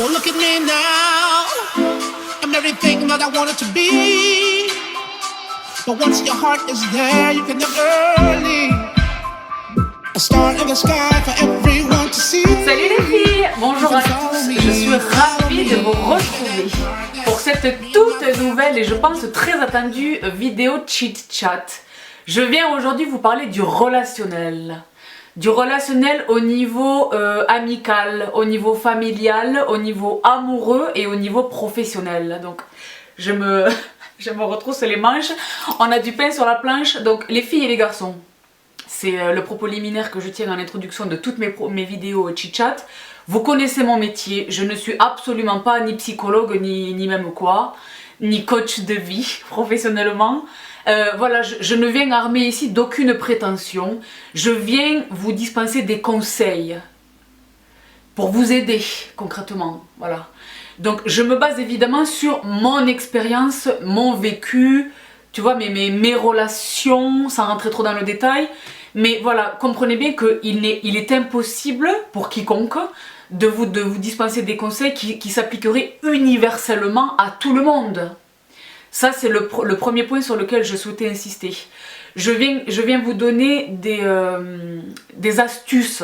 Well, look at me now. I'm everything that I wanted to be. But once your heart is there, you can never leave. A star in the sky for everyone to see. Salut les filles, bonjour à tous, je suis ravie de vous retrouver pour cette toute nouvelle et je pense très attendue vidéo Chit Chat. Je viens aujourd'hui vous parler du relationnel au niveau amical, au niveau familial, au niveau amoureux et au niveau professionnel. Donc je me retrousse les manches, on a du pain sur la planche, donc les filles et les garçons. C'est le propos liminaire que je tiens en introduction de toutes mes vidéos chit-chat. Vous connaissez mon métier, je ne suis absolument pas ni psychologue, ni même quoi, ni coach de vie professionnellement. Voilà, je ne viens armée ici d'aucune prétention. Je viens vous dispenser des conseils pour vous aider concrètement. Voilà. Donc je me base évidemment sur mon expérience, mon vécu, tu vois, mes relations, sans rentrer trop dans le détail. Mais voilà, comprenez bien qu'il est impossible pour quiconque de vous dispenser des conseils qui s'appliqueraient universellement à tout le monde. Ça, c'est le premier point sur lequel je souhaitais insister. Je viens vous donner des astuces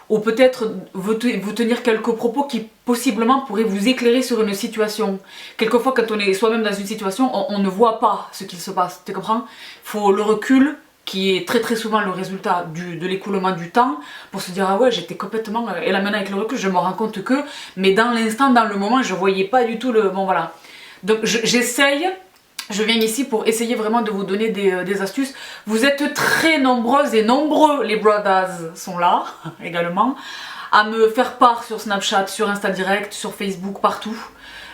ou peut-être vous tenir quelques propos qui possiblement pourraient vous éclairer sur une situation. Quelquefois, quand on est soi-même dans une situation, on ne voit pas ce qu'il se passe, tu comprends? Il faut le recul, qui est très souvent le résultat de l'écoulement du temps, pour se dire ah ouais j'étais complètement, et là maintenant avec le recul je me rends compte que, mais dans l'instant, dans le moment je voyais pas du tout bon voilà. Donc je viens ici pour essayer vraiment de vous donner des astuces. Vous êtes très nombreuses et nombreux, les brothers sont là également, à me faire part sur Snapchat, sur Insta Direct, sur Facebook, partout,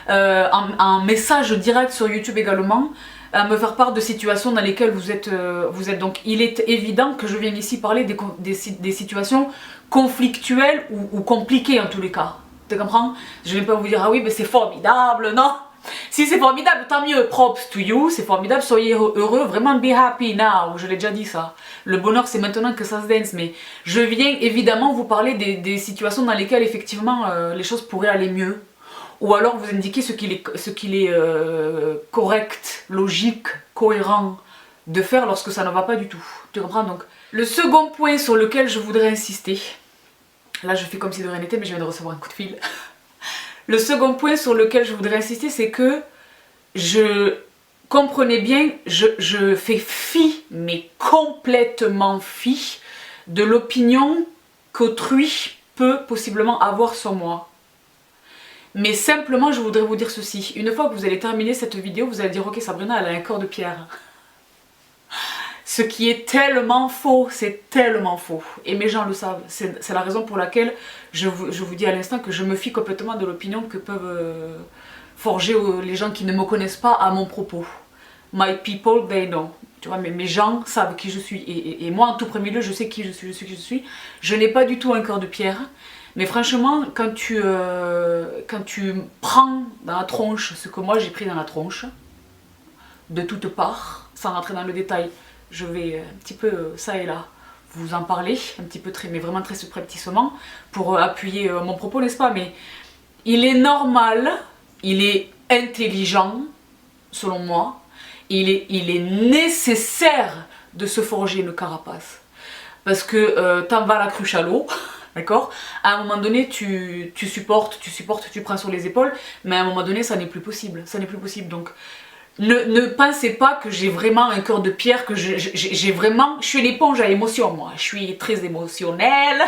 en message direct sur YouTube également, à me faire part de situations dans lesquelles vous êtes. Donc il est évident que je viens ici parler des situations conflictuelles ou compliquées en tous les cas. Tu comprends? Je ne vais pas vous dire ah oui mais c'est formidable, non. Si c'est formidable, tant mieux, props to you, c'est formidable, soyez heureux, vraiment be happy now, je l'ai déjà dit ça. Le bonheur c'est maintenant que ça se dance, mais je viens évidemment vous parler des situations dans lesquelles effectivement les choses pourraient aller mieux. Ou alors vous indiquer ce qu'il est correct, logique, cohérent de faire lorsque ça ne va pas du tout. Tu comprends? Donc le second point sur lequel je voudrais insister, là je fais comme si de rien n'était mais je viens de recevoir un coup de fil. Le second point sur lequel je voudrais insister, c'est que comprenez bien, je fais fi, mais complètement fi, de l'opinion qu'autrui peut possiblement avoir sur moi. Mais simplement, je voudrais vous dire ceci. Une fois que vous allez terminer cette vidéo, vous allez dire « Ok, Sabrina, elle a un corps de pierre. » Ce qui est tellement faux, c'est tellement faux. Et mes gens le savent. C'est la raison pour laquelle je vous dis à l'instant que je me fie complètement de l'opinion que peuvent forger les gens qui ne me connaissent pas à mon propos. My people, they know. Tu vois, mes gens savent qui je suis. Et moi, en tout premier lieu, je sais qui je suis. Je n'ai pas du tout un cœur de pierre. Mais franchement, quand tu prends dans la tronche ce que moi j'ai pris dans la tronche, de toutes parts, sans rentrer dans le détail, je vais un petit peu ça et là vous en parler, un petit peu mais vraiment très subrepticement, pour appuyer mon propos, n'est-ce pas? Mais il est normal, il est intelligent, selon moi, il est nécessaire de se forger une carapace. Parce que t'en vas la cruche à l'eau. D'accord? À un moment donné, tu supportes, tu prends sur les épaules, mais à un moment donné, ça n'est plus possible. Ça n'est plus possible. Donc, ne pensez pas que j'ai vraiment un cœur de pierre, que je suis l'éponge à émotion, moi. Je suis très émotionnelle,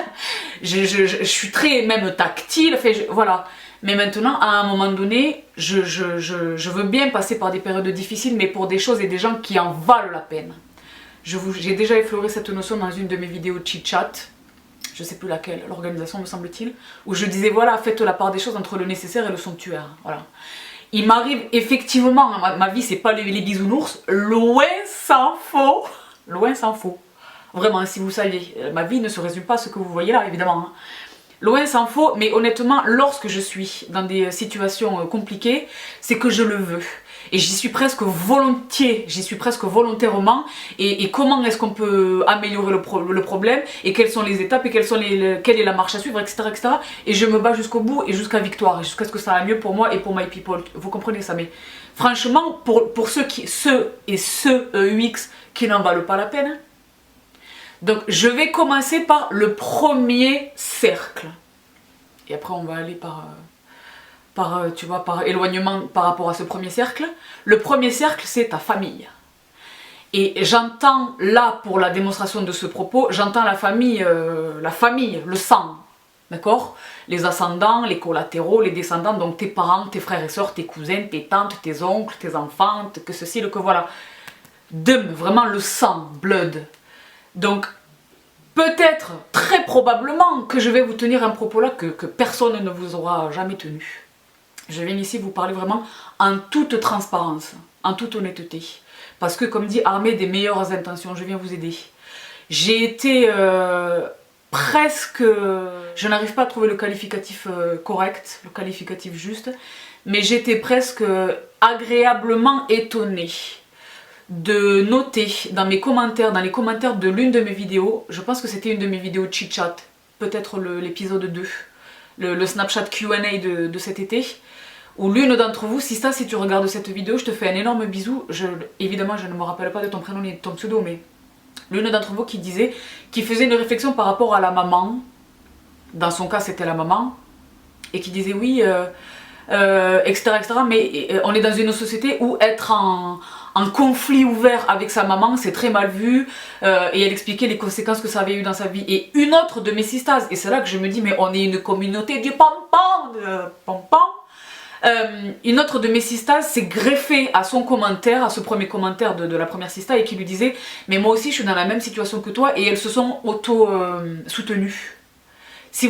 je suis très même tactile, voilà. Mais maintenant, à un moment donné, je veux bien passer par des périodes difficiles, mais pour des choses et des gens qui en valent la peine. J'ai déjà effleuré cette notion dans une de mes vidéos chit-chat. Je sais plus laquelle, l'organisation me semble-t-il, où je disais voilà, faites la part des choses entre le nécessaire et le somptuaire. Voilà. Il m'arrive effectivement, ma vie c'est pas les bisounours, loin s'en faut, loin s'en faut. Vraiment, si vous saviez, ma vie ne se résume pas à ce que vous voyez là, évidemment. Hein. Loin s'en faut, mais honnêtement, lorsque je suis dans des situations compliquées, c'est que je le veux. Et j'y suis presque volontiers, j'y suis presque volontairement. Et comment est-ce qu'on peut améliorer le problème, et quelles sont les étapes, et quelle est la marche à suivre, etc., etc. Et je me bats jusqu'au bout, et jusqu'à victoire, et jusqu'à ce que ça aille mieux pour moi et pour my people. Vous comprenez ça? Mais franchement, pour ceux EUX qui n'en valent pas la peine, donc je vais commencer par le premier cercle. Et après on va aller tu vois, par éloignement par rapport à ce premier cercle. Le premier cercle, c'est ta famille. Et j'entends là, pour la démonstration de ce propos, j'entends la famille, le sang. D'accord? Les ascendants, les collatéraux, les descendants, donc tes parents, tes frères et sœurs, tes cousins, tes tantes, tes oncles, tes enfants, que ceci, que voilà. Vraiment le sang, blood. Donc, peut-être, très probablement, que je vais vous tenir un propos là que personne ne vous aura jamais tenu. Je viens ici vous parler vraiment en toute transparence, en toute honnêteté. Parce que, comme dit, armé des meilleures intentions, je viens vous aider. J'ai été presque... Je n'arrive pas à trouver le qualificatif correct, le qualificatif juste, mais j'étais presque agréablement étonnée de noter dans mes commentaires, dans les commentaires de l'une de mes vidéos, je pense que c'était une de mes vidéos chit-chat, peut-être l'épisode 2, le Snapchat Q&A de cet été, où l'une d'entre vous, si tu regardes cette vidéo, je te fais un énorme bisou, évidemment je ne me rappelle pas de ton prénom ni de ton pseudo, mais l'une d'entre vous qui faisait une réflexion par rapport à la maman, dans son cas c'était la maman, et qui disait oui, etc., etc., mais on est dans une société où être en conflit ouvert avec sa maman, c'est très mal vu, et elle expliquait les conséquences que ça avait eu dans sa vie. Et une autre de mes sistas, et c'est là que je me dis, mais on est une communauté du pam-pam, une autre de mes sistas s'est greffée à son commentaire, à ce premier commentaire de la première sista, et qui lui disait, mais moi aussi je suis dans la même situation que toi, et elles se sont auto-soutenues. Si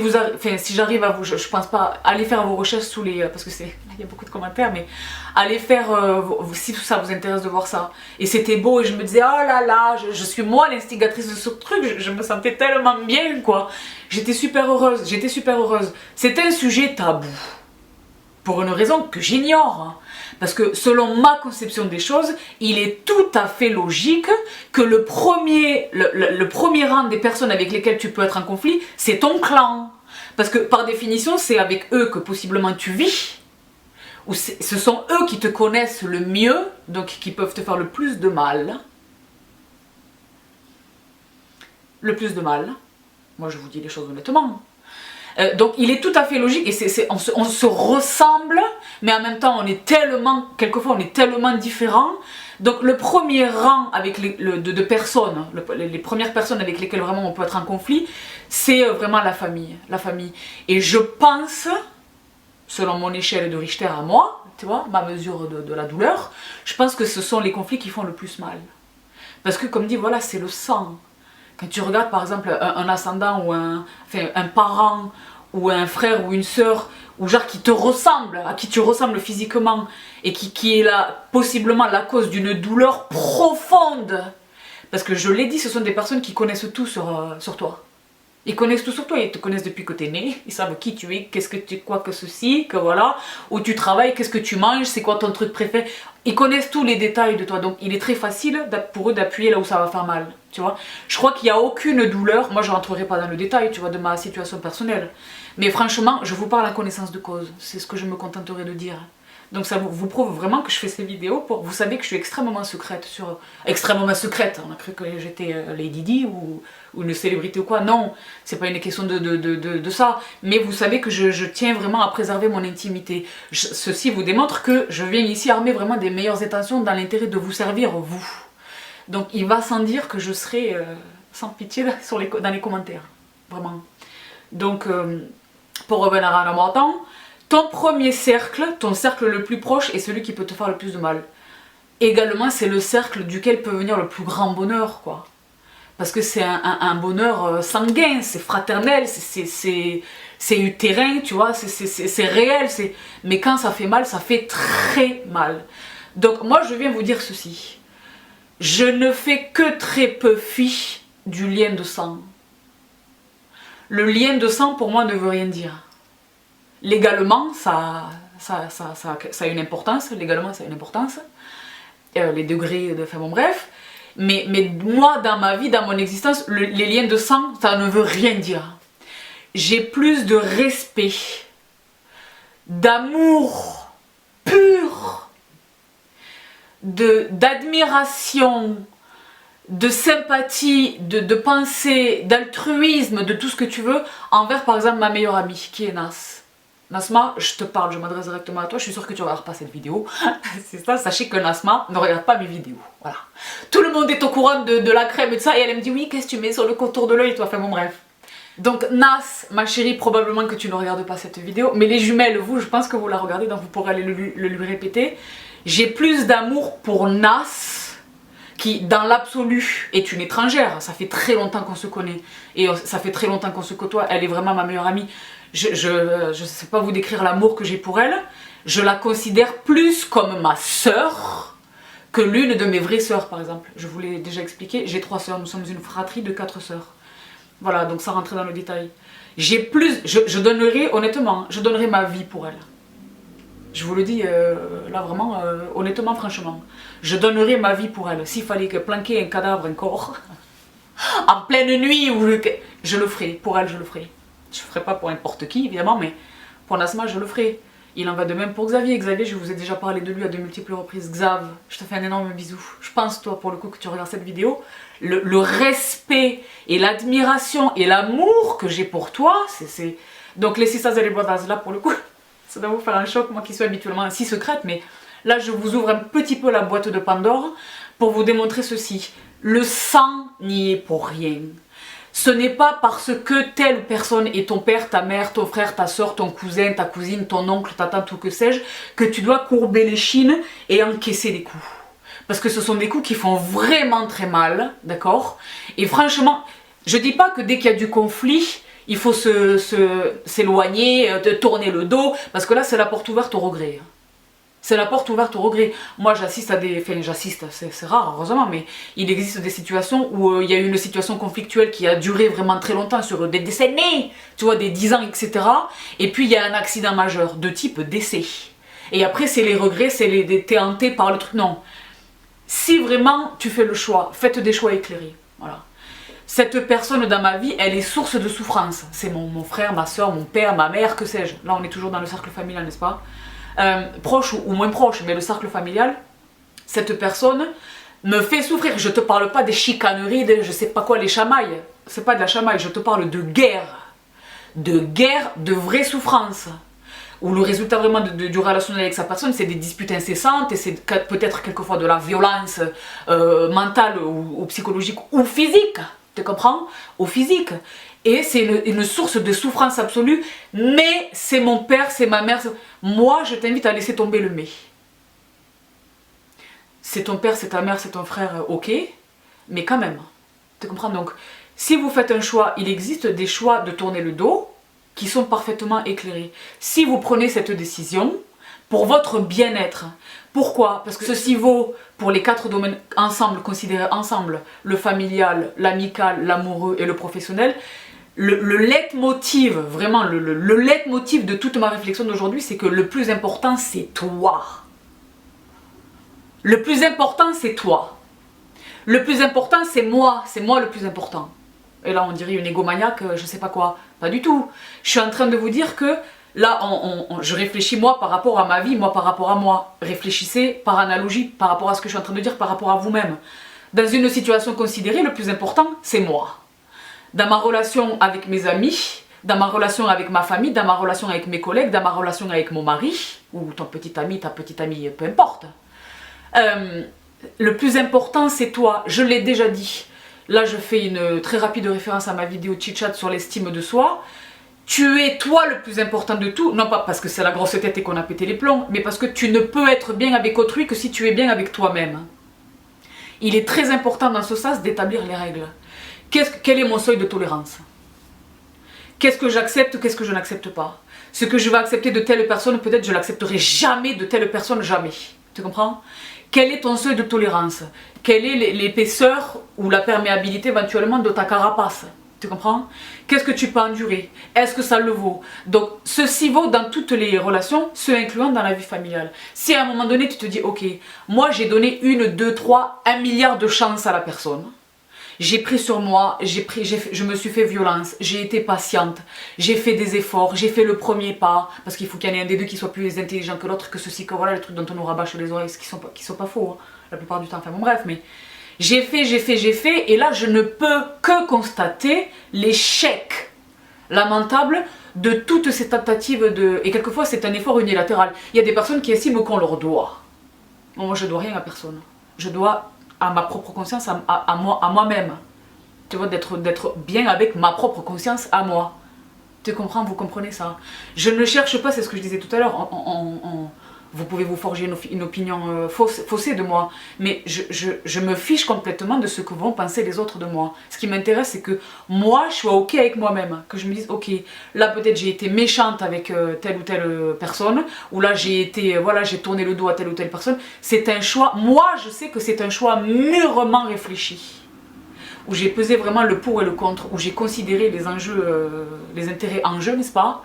j'arrive à vous, je pense pas, allez faire vos recherches sous les, parce que il y a beaucoup de commentaires, mais allez faire, si ça vous intéresse de voir ça. Et c'était beau, et je me disais, oh là là, je suis moi l'instigatrice de ce truc, je me sentais tellement bien, quoi. J'étais super heureuse. C'était un sujet tabou, pour une raison que j'ignore, hein. Parce que selon ma conception des choses, il est tout à fait logique que le premier rang des personnes avec lesquelles tu peux être en conflit, c'est ton clan. Parce que par définition, c'est avec eux que possiblement tu vis. Ou ce sont eux qui te connaissent le mieux, donc qui peuvent te faire le plus de mal. Le plus de mal. Moi je vous dis les choses honnêtement. Donc il est tout à fait logique, et on se ressemble, mais en même temps quelquefois on est tellement différents. Donc le premier rang avec de personnes, les premières personnes avec lesquelles vraiment on peut être en conflit, c'est vraiment la famille. Et je pense, selon mon échelle de Richter à moi, tu vois, ma mesure de la douleur, je pense que ce sont les conflits qui font le plus mal. Parce que comme dit, voilà, c'est le sang. Quand tu regardes par exemple un ascendant ou un parent ou un frère ou une sœur, ou genre qui te ressemble, à qui tu ressembles physiquement, et qui est là possiblement la cause d'une douleur profonde. Parce que je l'ai dit, ce sont des personnes qui connaissent tout sur toi. Ils connaissent tout sur toi, ils te connaissent depuis que tu es né, ils savent qui tu es, qu'est-ce que tu quoi que ceci, que voilà, où tu travailles, qu'est-ce que tu manges, c'est quoi ton truc préféré. Ils connaissent tous les détails de toi, donc il est très facile pour eux d'appuyer là où ça va faire mal, tu vois. Je crois qu'il n'y a aucune douleur, moi je rentrerai pas dans le détail, tu vois, de ma situation personnelle. Mais franchement, je vous parle en connaissance de cause, c'est ce que je me contenterai de dire. Donc ça vous prouve vraiment que je fais ces vidéos pour... Vous savez que je suis extrêmement secrète Extrêmement secrète, on a cru que j'étais Lady Di ou une célébrité ou quoi. Non, c'est pas une question de ça. Mais vous savez que je tiens vraiment à préserver mon intimité. Ceci vous démontre que je viens ici armée vraiment des meilleures intentions dans l'intérêt de vous servir, vous. Donc il va sans dire que je serai sans pitié là, dans les commentaires. Vraiment. Donc, pour revenir à l'important... Ton premier cercle, ton cercle le plus proche est celui qui peut te faire le plus de mal. Également, c'est le cercle duquel peut venir le plus grand bonheur, quoi. Parce que c'est un bonheur sanguin, c'est fraternel, c'est utérin, tu vois, c'est réel. Mais quand ça fait mal, ça fait très mal. Donc moi, je viens vous dire ceci. Je ne fais que très peu fi du lien de sang. le lien de sang pour moi ne veut rien dire. Légalement, ça a une importance, légalement ça a une importance, les degrés, enfin bon bref, mais moi dans ma vie, dans mon existence, les liens de sang, ça ne veut rien dire. J'ai plus de respect, d'amour pur, d'admiration, de sympathie, de pensée, d'altruisme, de tout ce que tu veux, envers par exemple ma meilleure amie, qui est Nas. Nasma, je te parle, je m'adresse directement à toi, je suis sûre que tu ne regardes pas cette vidéo. C'est ça, sachez que Nasma ne regarde pas mes vidéos. Voilà. Tout le monde est au courant de la crème et de ça, et elle me dit oui, qu'est-ce que tu mets sur le contour de l'œil, toi, enfin bon bref. Donc Nas, ma chérie, probablement que tu ne regardes pas cette vidéo, mais les jumelles, vous, je pense que vous la regardez, donc vous pourrez aller le lui répéter. J'ai plus d'amour pour Nas, qui dans l'absolu est une étrangère, ça fait très longtemps qu'on se connaît, et ça fait très longtemps qu'on se côtoie, elle est vraiment ma meilleure amie. Je sais pas vous décrire l'amour que j'ai pour elle, je la considère plus comme ma sœur que l'une de mes vraies sœurs par exemple. Je vous l'ai déjà expliqué, j'ai 3 sœurs, nous sommes une fratrie de 4 sœurs. Voilà, donc sans rentrer dans le détail. J'ai plus, je donnerai, honnêtement, je donnerai ma vie pour elle. Je vous le dis, là vraiment, honnêtement, franchement. Je donnerai ma vie pour elle. S'il fallait que planquer un cadavre, un corps, en pleine nuit, je le ferai, pour elle je le ferai. Je ne ferai pas pour n'importe qui, évidemment, mais pour Nasma, je le ferai. Il en va de même pour Xavier. Xavier, je vous ai déjà parlé de lui à de multiples reprises. Xav, je te fais un énorme bisou. Je pense, toi, pour le coup, que tu regardes cette vidéo, le respect et l'admiration et l'amour que j'ai pour toi, c'est... Donc les Sisters et les Brothers, là, pour le coup, ça doit vous faire un choc, moi qui suis habituellement si secrète, mais là, je vous ouvre un petit peu la boîte de Pandore pour vous démontrer ceci. Le sang n'y est pour rien. Ce n'est pas parce que telle personne est ton père, ta mère, ton frère, ta soeur, ton cousin, ta cousine, ton oncle, ta tante ou que sais-je, que tu dois courber les chines et encaisser des coups. Parce que ce sont des coups qui font vraiment très mal, d'accord? Et franchement, je dis pas que dès qu'il y a du conflit, il faut s'éloigner, tourner le dos, parce que là c'est la porte ouverte au regret. C'est la porte ouverte au regret. Moi j'assiste à des... Enfin j'assiste, c'est rare heureusement, mais il existe des situations où il y a eu une situation conflictuelle qui a duré vraiment très longtemps, sur des décennies, tu vois, des 10 ans, etc. Et puis il y a un accident majeur de type décès. Et après c'est les regrets, t'es hanté par le truc. Non. Si vraiment tu fais le choix, faites des choix éclairés. Voilà. Cette personne dans ma vie, elle est source de souffrance. C'est mon frère, ma soeur, mon père, ma mère, que sais-je. Là on est toujours dans le cercle familial, n'est-ce pas? Proche ou moins proche, mais le cercle familial, cette personne me fait souffrir. Je te parle pas des chicaneries, de je sais pas quoi, les chamailles. C'est pas de la chamaille, je te parle de guerre, de vraie souffrance. Où le résultat vraiment du relationnel avec sa personne, c'est des disputes incessantes et c'est peut-être quelquefois de la violence mentale ou psychologique ou physique. Tu comprends? Ou physique. Et c'est une source de souffrance absolue, mais c'est mon père, c'est ma mère. Moi, je t'invite à laisser tomber le mais. C'est ton père, c'est ta mère, c'est ton frère, ok, mais quand même. Tu comprends? Donc, si vous faites un choix, il existe des choix de tourner le dos qui sont parfaitement éclairés. Si vous prenez cette décision, pour votre bien-être. Pourquoi? Parce que ceci vaut pour les 4 domaines ensemble, considérés ensemble, le familial, l'amical, l'amoureux et le professionnel. Le leitmotiv, vraiment le leitmotiv de toute ma réflexion d'aujourd'hui, c'est que le plus important c'est toi. Le plus important c'est toi. Le plus important c'est moi le plus important. Et là on dirait une égomaniaque, je sais pas quoi. Pas du tout. Je suis en train de vous dire que là je réfléchis moi par rapport à ma vie, moi par rapport à moi. Réfléchissez par analogie par rapport à ce que je suis en train de dire, par rapport à vous-même. Dans une situation considérée, le plus important c'est moi. Dans ma relation avec mes amis, dans ma relation avec ma famille, dans ma relation avec mes collègues, dans ma relation avec mon mari, ou ton petit ami, ta petite amie, peu importe. Le plus important c'est toi, je l'ai déjà dit. Là je fais une très rapide référence à ma vidéo chit-chat sur l'estime de soi. Tu es toi le plus important de tout, non pas parce que c'est la grosse tête et qu'on a pété les plombs, mais parce que tu ne peux être bien avec autrui que si tu es bien avec toi-même. Il est très important dans ce sens d'établir les règles. Quel est mon seuil de tolérance? Qu'est-ce que j'accepte, qu'est-ce que je n'accepte pas? Ce que je vais accepter de telle personne, peut-être je l'accepterai jamais de telle personne, jamais. Tu comprends? Quel est ton seuil de tolérance? Quelle est l'épaisseur ou la perméabilité éventuellement de ta carapace? Tu comprends? Qu'est-ce que tu peux endurer? Est-ce que ça le vaut? Donc, ceci vaut dans toutes les relations, ce incluant dans la vie familiale. Si à un moment donné, tu te dis, ok, moi j'ai donné 1, 2, 3, 1 milliard de chances à la personne. J'ai pris sur moi, je me suis fait violence, j'ai été patiente, j'ai fait des efforts, j'ai fait le premier pas, parce qu'il faut qu'il y en ait un des deux qui soit plus intelligent que l'autre, que ceci, que voilà, les trucs dont on nous rabâche les oreilles, qui sont pas faux, hein, la plupart du temps, enfin bon bref, mais... J'ai fait, et là je ne peux que constater l'échec lamentable de toutes ces tentatives de... Et quelquefois c'est un effort unilatéral. Il y a des personnes qui estiment qu'on leur doit. Moi je dois rien à personne. Je dois à ma propre conscience, à moi-même. Tu vois, d'être bien avec ma propre conscience à moi. Tu comprends, vous comprenez ça? Je ne cherche pas, c'est ce que je disais tout à l'heure, vous pouvez vous forger une opinion faussée de moi, mais je me fiche complètement de ce que vont penser les autres de moi. Ce qui m'intéresse, c'est que moi, je sois ok avec moi-même, que je me dise, ok, là peut-être j'ai été méchante avec telle ou telle personne, ou là j'ai été, voilà, j'ai tourné le dos à telle ou telle personne. C'est un choix, moi je sais que c'est un choix mûrement réfléchi, où j'ai pesé vraiment le pour et le contre, où j'ai considéré les enjeux, les intérêts en jeu, n'est-ce pas?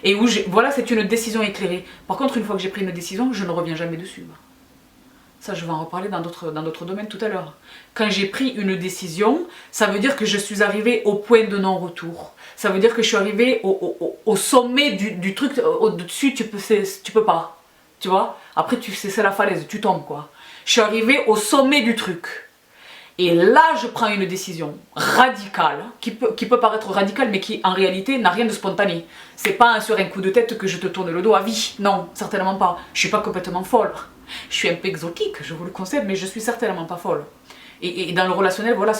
Et où, voilà, c'est une décision éclairée. Par contre, une fois que j'ai pris une décision, je ne reviens jamais dessus. Ça, je vais en reparler dans d'autres domaines tout à l'heure. Quand j'ai pris une décision, ça veut dire que je suis arrivée au point de non-retour. Ça veut dire que je suis arrivée au sommet du truc. Au-dessus, tu peux pas. Tu vois? Après, c'est la falaise, tu tombes, quoi. Je suis arrivée au sommet du truc. Et là, je prends une décision radicale, qui peut paraître radicale, mais qui en réalité n'a rien de spontané. C'est pas sur un coup de tête que je te tourne le dos à vie. Non, certainement pas. Je suis pas complètement folle. Je suis un peu exotique, je vous le concède, mais je suis certainement pas folle. Et dans le relationnel, voilà,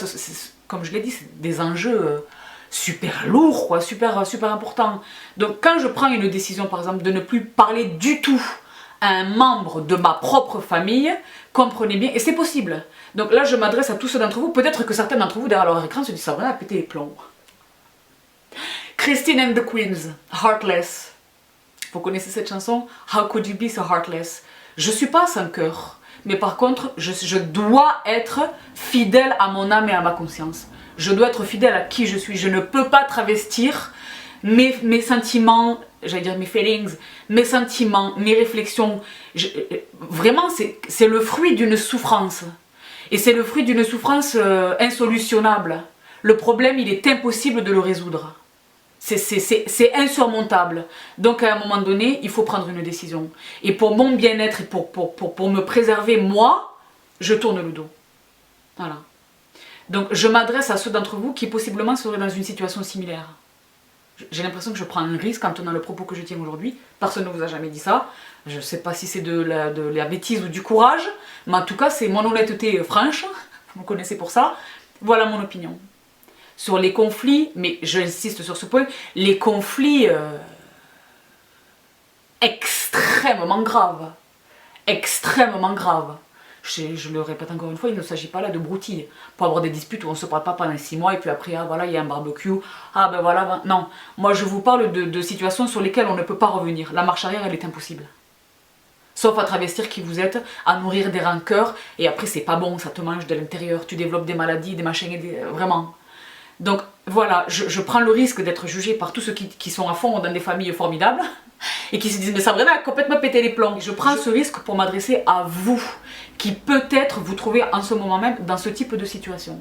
comme je l'ai dit, c'est des enjeux super lourds, quoi, super importants. Donc quand je prends une décision, par exemple, de ne plus parler du tout à un membre de ma propre famille, comprenez bien, et c'est possible. Donc là, je m'adresse à tous ceux d'entre vous, peut-être que certains d'entre vous, derrière leur écran, se disent ça va péter les plombs. Christine and the Queens, Heartless. Vous connaissez cette chanson? How could you be so heartless? Je suis pas sans cœur, mais par contre, je dois être fidèle à mon âme et à ma conscience. Je dois être fidèle à qui je suis. Je ne peux pas travestir mes sentiments, j'allais dire mes feelings, mes sentiments, mes réflexions. Vraiment, c'est le fruit d'une souffrance. Et c'est le fruit d'une souffrance insolutionnable. Le problème, il est impossible de le résoudre. C'est insurmontable. Donc à un moment donné, il faut prendre une décision. Et pour mon bien-être et pour me préserver, moi, je tourne le dos. Voilà. Donc je m'adresse à ceux d'entre vous qui possiblement seraient dans une situation similaire. J'ai l'impression que je prends un risque en tenant le propos que je tiens aujourd'hui. Personne ne vous a jamais dit ça. Je ne sais pas si c'est de la bêtise ou du courage, mais en tout cas c'est mon honnêteté franche. Vous me connaissez pour ça. Voilà mon opinion. Sur les conflits, mais j'insiste sur ce point, les conflits extrêmement graves. Extrêmement graves. Je le répète encore une fois, il ne s'agit pas là de broutilles. Pour avoir des disputes où on ne se parle pas pendant 6 mois et puis après, ah voilà, il y a un barbecue, ah ben voilà, non. Moi je vous parle de situations sur lesquelles on ne peut pas revenir. La marche arrière, elle est impossible. Sauf à travestir qui vous êtes, à nourrir des rancœurs, et après c'est pas bon, ça te mange de l'intérieur, tu développes des maladies, des machins, vraiment. Donc voilà, je prends le risque d'être jugée par tous ceux qui sont à fond dans des familles formidables, et qui se disent mais Sabrina a complètement pété les plombs. Je prends ce risque pour m'adresser à vous, qui peut-être vous trouvez en ce moment même dans ce type de situation.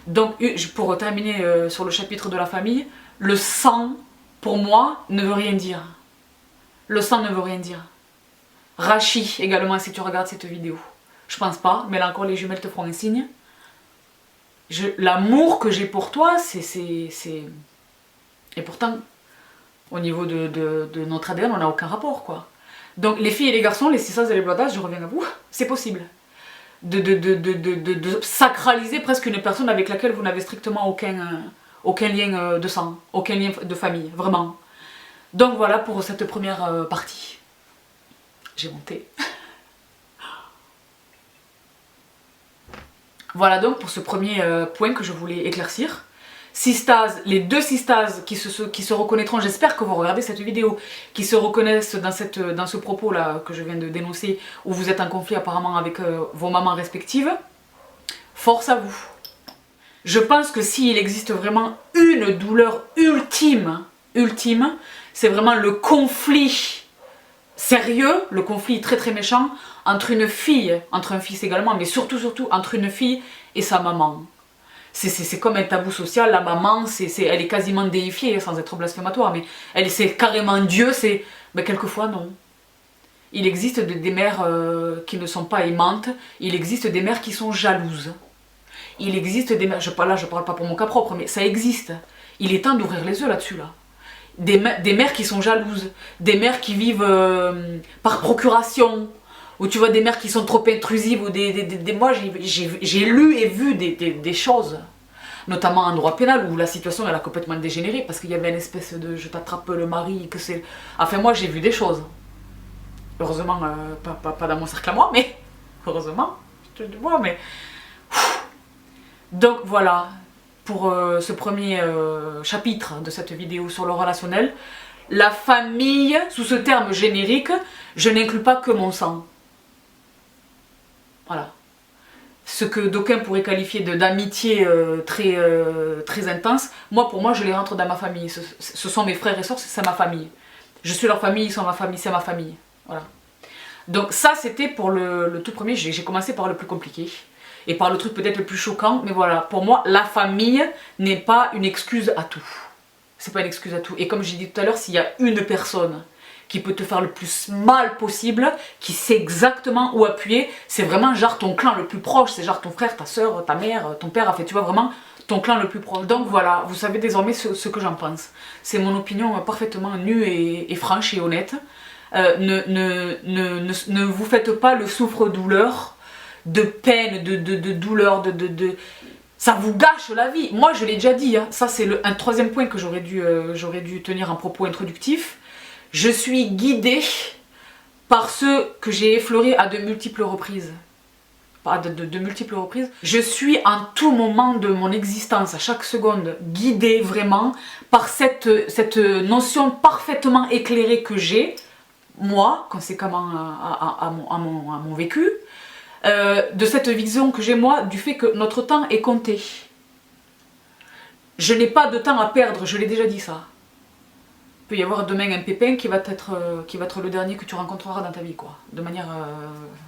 Donc pour terminer sur le chapitre de la famille, le sang, pour moi, ne veut rien dire. Le sang ne veut rien dire. Rachi également si tu regardes cette vidéo. Je pense pas, mais là encore les jumelles te feront un signe. L'amour que j'ai pour toi, c'est... Et pourtant, au niveau de notre ADN, on n'a aucun rapport, quoi. Donc les filles et les garçons, les sissas et les bloidas, je reviens à vous, c'est possible. De sacraliser presque une personne avec laquelle vous n'avez strictement aucun lien de sang, aucun lien de famille, vraiment. Donc voilà pour cette première partie. J'ai monté. Voilà donc pour ce premier point que je voulais éclaircir. Sistas, les deux sistas qui se reconnaîtront, j'espère que vous regardez cette vidéo, qui se reconnaissent dans ce propos là que je viens de dénoncer, où vous êtes en conflit apparemment avec vos mamans respectives, force à vous. Je pense que s'il existe vraiment une douleur ultime, c'est vraiment le conflit sérieux, le conflit très très méchant entre une fille, entre un fils également, mais surtout entre une fille et sa maman. C'est comme un tabou social, la maman, elle est quasiment déifiée, sans être blasphématoire, mais c'est carrément Dieu, mais quelquefois non. Il existe des mères qui ne sont pas aimantes, il existe des mères qui sont jalouses. Il existe des mères, là je parle pas pour mon cas propre, mais ça existe. Il est temps d'ouvrir les yeux là-dessus là. Des mères qui sont jalouses, des mères qui vivent par procuration, ou tu vois des mères qui sont trop intrusives, ou moi j'ai lu et vu des choses, notamment en droit pénal, où la situation elle a complètement dégénéré, parce qu'il y avait une espèce de je t'attrape le mari, que c'est... Enfin moi j'ai vu des choses. Heureusement, pas dans mon cercle à moi, mais... Heureusement, je te le vois, mais... Donc voilà, pour ce premier chapitre de cette vidéo sur le relationnel, la famille, sous ce terme générique, je n'inclus pas que mon sang. Voilà. Ce que d'aucuns pourraient qualifier d'amitié très intense, pour moi je les rentre dans ma famille. Ce sont mes frères et sœurs, c'est ma famille. Je suis leur famille, ils sont ma famille, c'est ma famille. Voilà. Donc ça c'était pour le tout premier, j'ai commencé par le plus compliqué. Et par le truc peut-être le plus choquant, mais voilà, pour moi, la famille n'est pas une excuse à tout. C'est pas une excuse à tout. Et comme j'ai dit tout à l'heure, s'il y a une personne qui peut te faire le plus mal possible, qui sait exactement où appuyer, c'est vraiment genre ton clan le plus proche, c'est genre ton frère, ta soeur, ta mère, ton père, en fait, tu vois, vraiment ton clan le plus proche. Donc voilà, vous savez désormais ce que j'en pense. C'est mon opinion parfaitement nue et franche et honnête. Ne vous faites pas le souffre-douleur de peine, de douleur, ça vous gâche la vie. Moi je l'ai déjà dit, hein. Ça c'est un troisième point que j'aurais dû tenir en propos introductif. Je suis guidée par ceux que j'ai effleurés à de multiples reprises. De multiples reprises. Je suis en tout moment de mon existence, à chaque seconde, guidée vraiment par cette notion parfaitement éclairée que j'ai, moi, conséquemment à mon vécu, de cette vision que j'ai moi du fait que notre temps est compté. Je n'ai pas de temps à perdre, je l'ai déjà dit ça. Il peut y avoir demain un pépin qui va être le dernier que tu rencontreras dans ta vie, quoi. De manière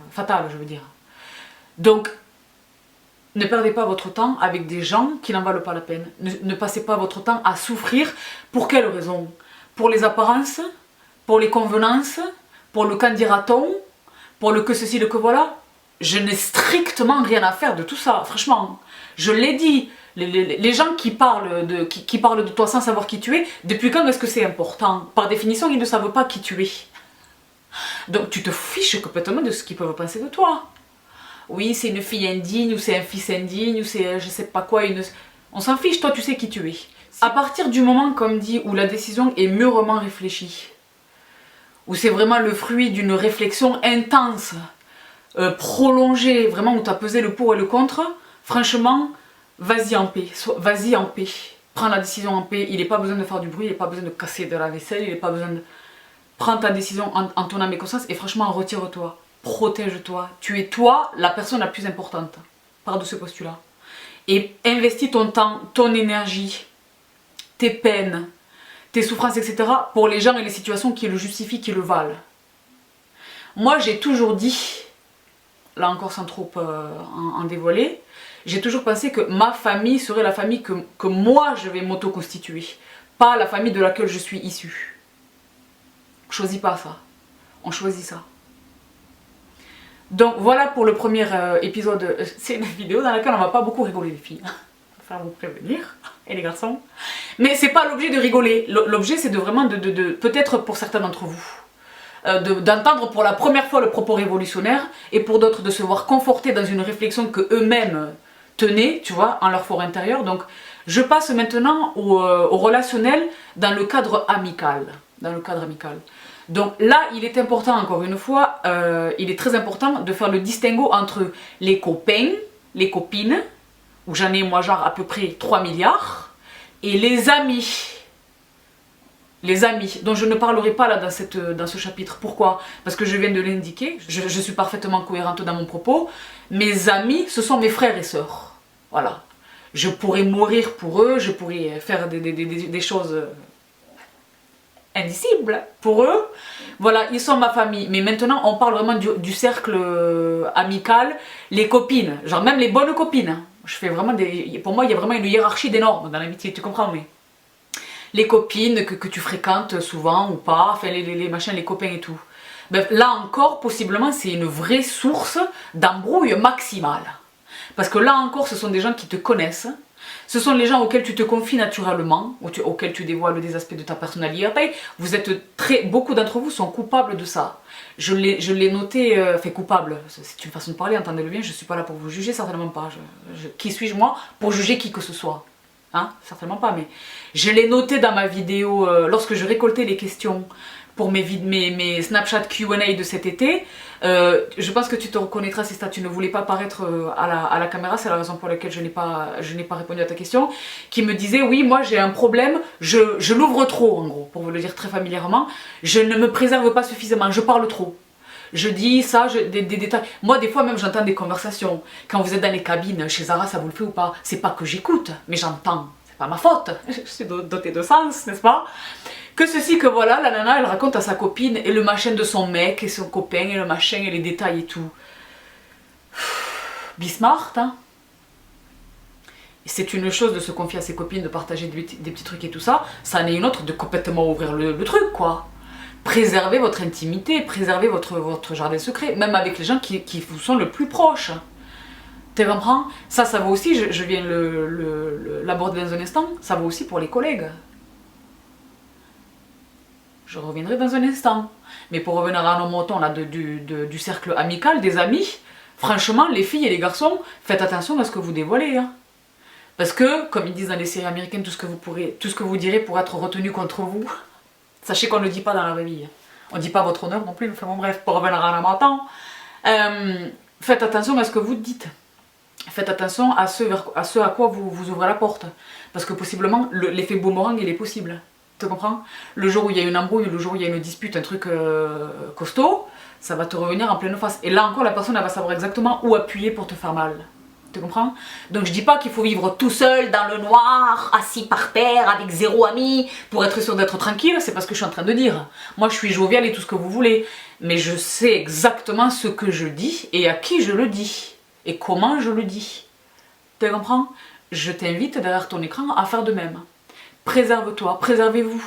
fatale, je veux dire. Donc, ne perdez pas votre temps avec des gens qui n'en valent pas la peine. Ne passez pas votre temps à souffrir. Pour quelles raisons? Pour les apparences, pour les convenances, pour le quand dira-t-on, pour le que ceci, le que voilà. Je n'ai strictement rien à faire de tout ça, franchement. Je l'ai dit, les gens qui parlent de toi sans savoir qui tu es, depuis quand est-ce que c'est important? Par définition, ils ne savent pas qui tu es. Donc tu te fiches complètement de ce qu'ils peuvent penser de toi. Oui, c'est une fille indigne, ou c'est un fils indigne, ou c'est je sais pas quoi, on s'en fiche, toi tu sais qui tu es. À partir du moment, comme dit, où la décision est mûrement réfléchie, où c'est vraiment le fruit d'une réflexion intense, prolongée, vraiment où tu as pesé le pour et le contre, franchement, vas-y en paix, vas-y en paix. Prends la décision en paix, il n'est pas besoin de faire du bruit, il n'est pas besoin de casser de la vaisselle, il n'est pas besoin de... Prends ta décision en ton âme et conscience et franchement, retire-toi, protège-toi. Tu es toi, la personne la plus importante, par de ce postulat. Et investis ton temps, ton énergie, tes peines, tes souffrances, etc. pour les gens et les situations qui le justifient, qui le valent. Moi, j'ai toujours dit... là encore sans trop en dévoiler, j'ai toujours pensé que ma famille serait la famille que moi je vais m'auto-constituer, pas la famille de laquelle je suis issue. On choisit pas ça, on choisit ça. Donc voilà pour le premier épisode, c'est une vidéo dans laquelle on va pas beaucoup rigoler les filles, il va falloir vous prévenir, et les garçons. Mais c'est pas l'objet de rigoler, l'objet c'est de vraiment peut-être pour certains d'entre vous, d'entendre pour la première fois le propos révolutionnaire et pour d'autres de se voir confortés dans une réflexion que eux-mêmes tenaient, tu vois, en leur fort intérieur. Donc je passe maintenant au relationnel dans le cadre amical. Donc là, il est important, encore une fois, il est très important de faire le distinguo entre les copains, les copines, où j'en ai moi genre à peu près 3 milliards, et les amis. Les amis, dont je ne parlerai pas là dans ce chapitre. Pourquoi? Parce que je viens de l'indiquer, je suis parfaitement cohérente dans mon propos. Mes amis, ce sont mes frères et sœurs. Voilà. je pourrais mourir pour eux, je pourrais faire des choses indicibles pour eux. Voilà, ils sont ma famille. Mais maintenant, on parle vraiment du cercle amical, les copines, genre même les bonnes copines. Je fais vraiment pour moi, il y a vraiment une hiérarchie des normes dans l'amitié, tu comprends, mais les copines que tu fréquentes souvent ou pas, enfin les machins, les copains et tout. Ben, là encore, possiblement, c'est une vraie source d'embrouille maximale. Parce que là encore, ce sont des gens qui te connaissent. Ce sont les gens auxquels tu te confies naturellement, auxquels tu dévoiles des aspects de ta personnalité. Vous êtes beaucoup d'entre vous sont coupables de ça. Je l'ai noté, fait coupable, c'est une façon de parler, entendez-le bien, je ne suis pas là pour vous juger, certainement pas. Qui suis-je moi pour juger qui que ce soit? Hein, certainement pas, mais je l'ai noté dans ma vidéo, lorsque je récoltais les questions pour mes Snapchat Q&A de cet été. Je pense que tu te reconnaîtras si tu ne voulais pas apparaître à la caméra, c'est la raison pour laquelle je n'ai pas répondu à ta question, qui me disait oui, moi j'ai un problème, je l'ouvre trop en gros, pour vous le dire très familièrement, je ne me préserve pas suffisamment, je parle trop. Je dis ça, des détails. Moi, des fois même, j'entends des conversations. Quand vous êtes dans les cabines, chez Zara, ça vous le fait ou pas? C'est pas que j'écoute, mais j'entends. C'est pas ma faute. Je suis dotée de sens, n'est-ce pas? Que ceci, que voilà, la nana, elle raconte à sa copine et le machin de son mec et son copain et le machin et les détails et tout. Be smart, hein? C'est une chose de se confier à ses copines, de partager des petits trucs et tout ça. Ça en est une autre de complètement ouvrir le truc, quoi. Préservez votre intimité, préservez votre jardin secret, même avec les gens qui vous sont le plus proches. Tu comprends? Ça vaut aussi, je viens l'aborder dans un instant, ça vaut aussi pour les collègues. Je reviendrai dans un instant. Mais pour revenir à nos moutons là, du cercle amical, des amis, franchement, les filles et les garçons, faites attention à ce que vous dévoilez. Hein. Parce que, comme ils disent dans les séries américaines, tout ce que vous direz pourra être retenu contre vous. Sachez qu'on ne le dit pas dans la vraie vie. On ne dit pas votre honneur non plus, mais bon, bref, pour revenir à nos moutons. Faites attention à ce que vous dites. Faites attention à ce à quoi vous ouvrez la porte. Parce que possiblement, l'effet boomerang, il est possible. Tu comprends? Le jour où il y a une embrouille, le jour où il y a une dispute, un truc costaud, ça va te revenir en pleine face. Et là encore, la personne, elle va savoir exactement où appuyer pour te faire mal. Tu comprends? Donc je dis pas qu'il faut vivre tout seul, dans le noir, assis par terre, avec zéro ami, pour être sûr d'être tranquille, c'est pas ce que je suis en train de dire. Moi je suis joviale et tout ce que vous voulez, mais je sais exactement ce que je dis et à qui je le dis, et comment je le dis. Tu comprends? Je t'invite derrière ton écran à faire de même. Préserve-toi, préservez-vous.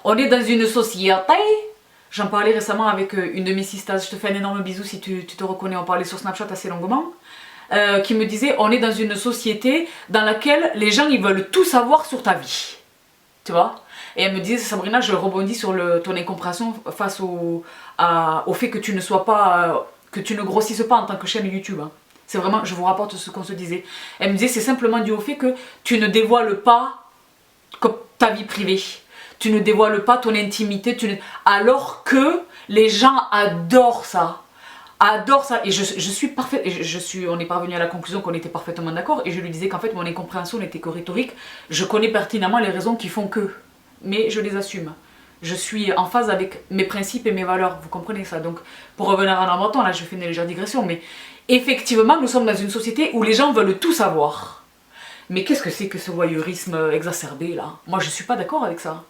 On est dans une société, j'en parlais récemment avec une de mes sisters, je te fais un énorme bisou si tu te reconnais, on parlait sur Snapchat assez longuement. Qui me disait on est dans une société dans laquelle les gens ils veulent tout savoir sur ta vie, tu vois, et elle me disait Sabrina, je rebondis sur ton incompréhension face au fait que tu ne sois pas que tu ne grossisses pas en tant que chaîne YouTube, hein. C'est vraiment, je vous rapporte ce qu'on se disait. Elle me disait c'est simplement dû au fait que tu ne dévoiles pas ta vie privée, tu ne dévoiles pas ton intimité, alors que les gens adorent ça. Adore ça, et je suis parfaite, on est parvenu à la conclusion qu'on était parfaitement d'accord, et je lui disais qu'en fait mon incompréhension n'était que rhétorique, je connais pertinemment les raisons qui font que, mais je les assume, je suis en phase avec mes principes et mes valeurs, vous comprenez ça. Donc pour revenir à notre temps, là je fais une légère digression, mais effectivement nous sommes dans une société où les gens veulent tout savoir. Mais qu'est-ce que c'est que ce voyeurisme exacerbé là? Moi je suis pas d'accord avec ça.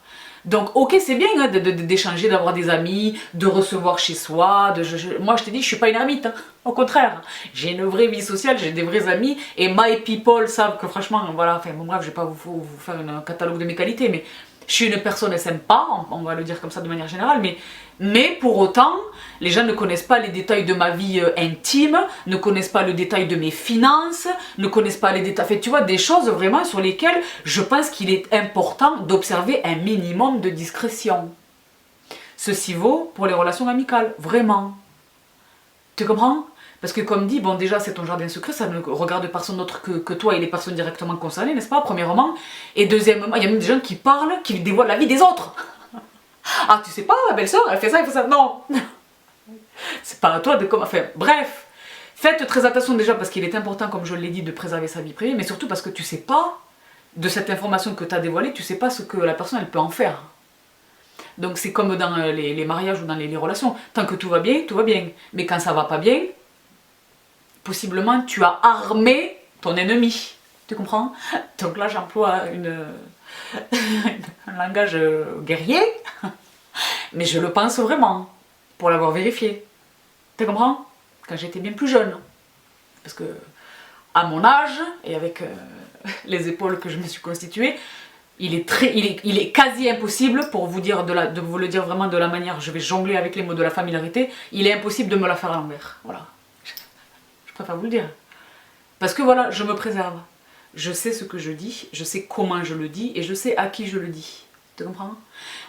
Donc ok, c'est bien hein, d'échanger, d'avoir des amis, de recevoir chez soi, moi je te dis je suis pas une ermite, hein. Au contraire, j'ai une vraie vie sociale, j'ai des vrais amis, et my people savent que franchement, voilà, enfin bon bref, je vais pas vous faire un catalogue de mes qualités, mais je suis une personne sympa, on va le dire comme ça de manière générale, mais pour autant, les gens ne connaissent pas les détails de ma vie intime, ne connaissent pas le détail de mes finances, ne connaissent pas les détails, fait, tu vois, des choses vraiment sur lesquelles je pense qu'il est important d'observer un minimum de discrétion. Ceci vaut pour les relations amicales, vraiment. Tu comprends? Parce que comme dit, bon déjà c'est ton jardin secret, ça ne regarde personne d'autre que toi et les personnes directement concernées, n'est-ce pas, premièrement. Et deuxièmement, il y a même des gens qui parlent, qui dévoilent la vie des autres. Ah tu sais pas, la belle-sœur, elle fait ça, non. C'est pas à toi de comment... Enfin bref, faites très attention déjà parce qu'il est important, comme je l'ai dit, de préserver sa vie privée, mais surtout parce que tu sais pas, de cette information que tu as dévoilée, tu sais pas ce que la personne elle peut en faire. Donc c'est comme dans les mariages ou dans les relations, tant que tout va bien, mais quand ça va pas bien, possiblement tu as armé ton ennemi. Tu comprends? Donc là, j'emploie un langage guerrier, mais je le pense vraiment, pour l'avoir vérifié. Tu comprends? Quand j'étais bien plus jeune. Parce que, à mon âge, et avec les épaules que je me suis constituée, il est quasi impossible, pour vous dire de vous le dire vraiment de la manière, je vais jongler avec les mots de la familiarité, il est impossible de me la faire à l'envers. Voilà. Je préfère vous le dire. Parce que voilà, je me préserve. Je sais ce que je dis, je sais comment je le dis, et je sais à qui je le dis. Tu comprends?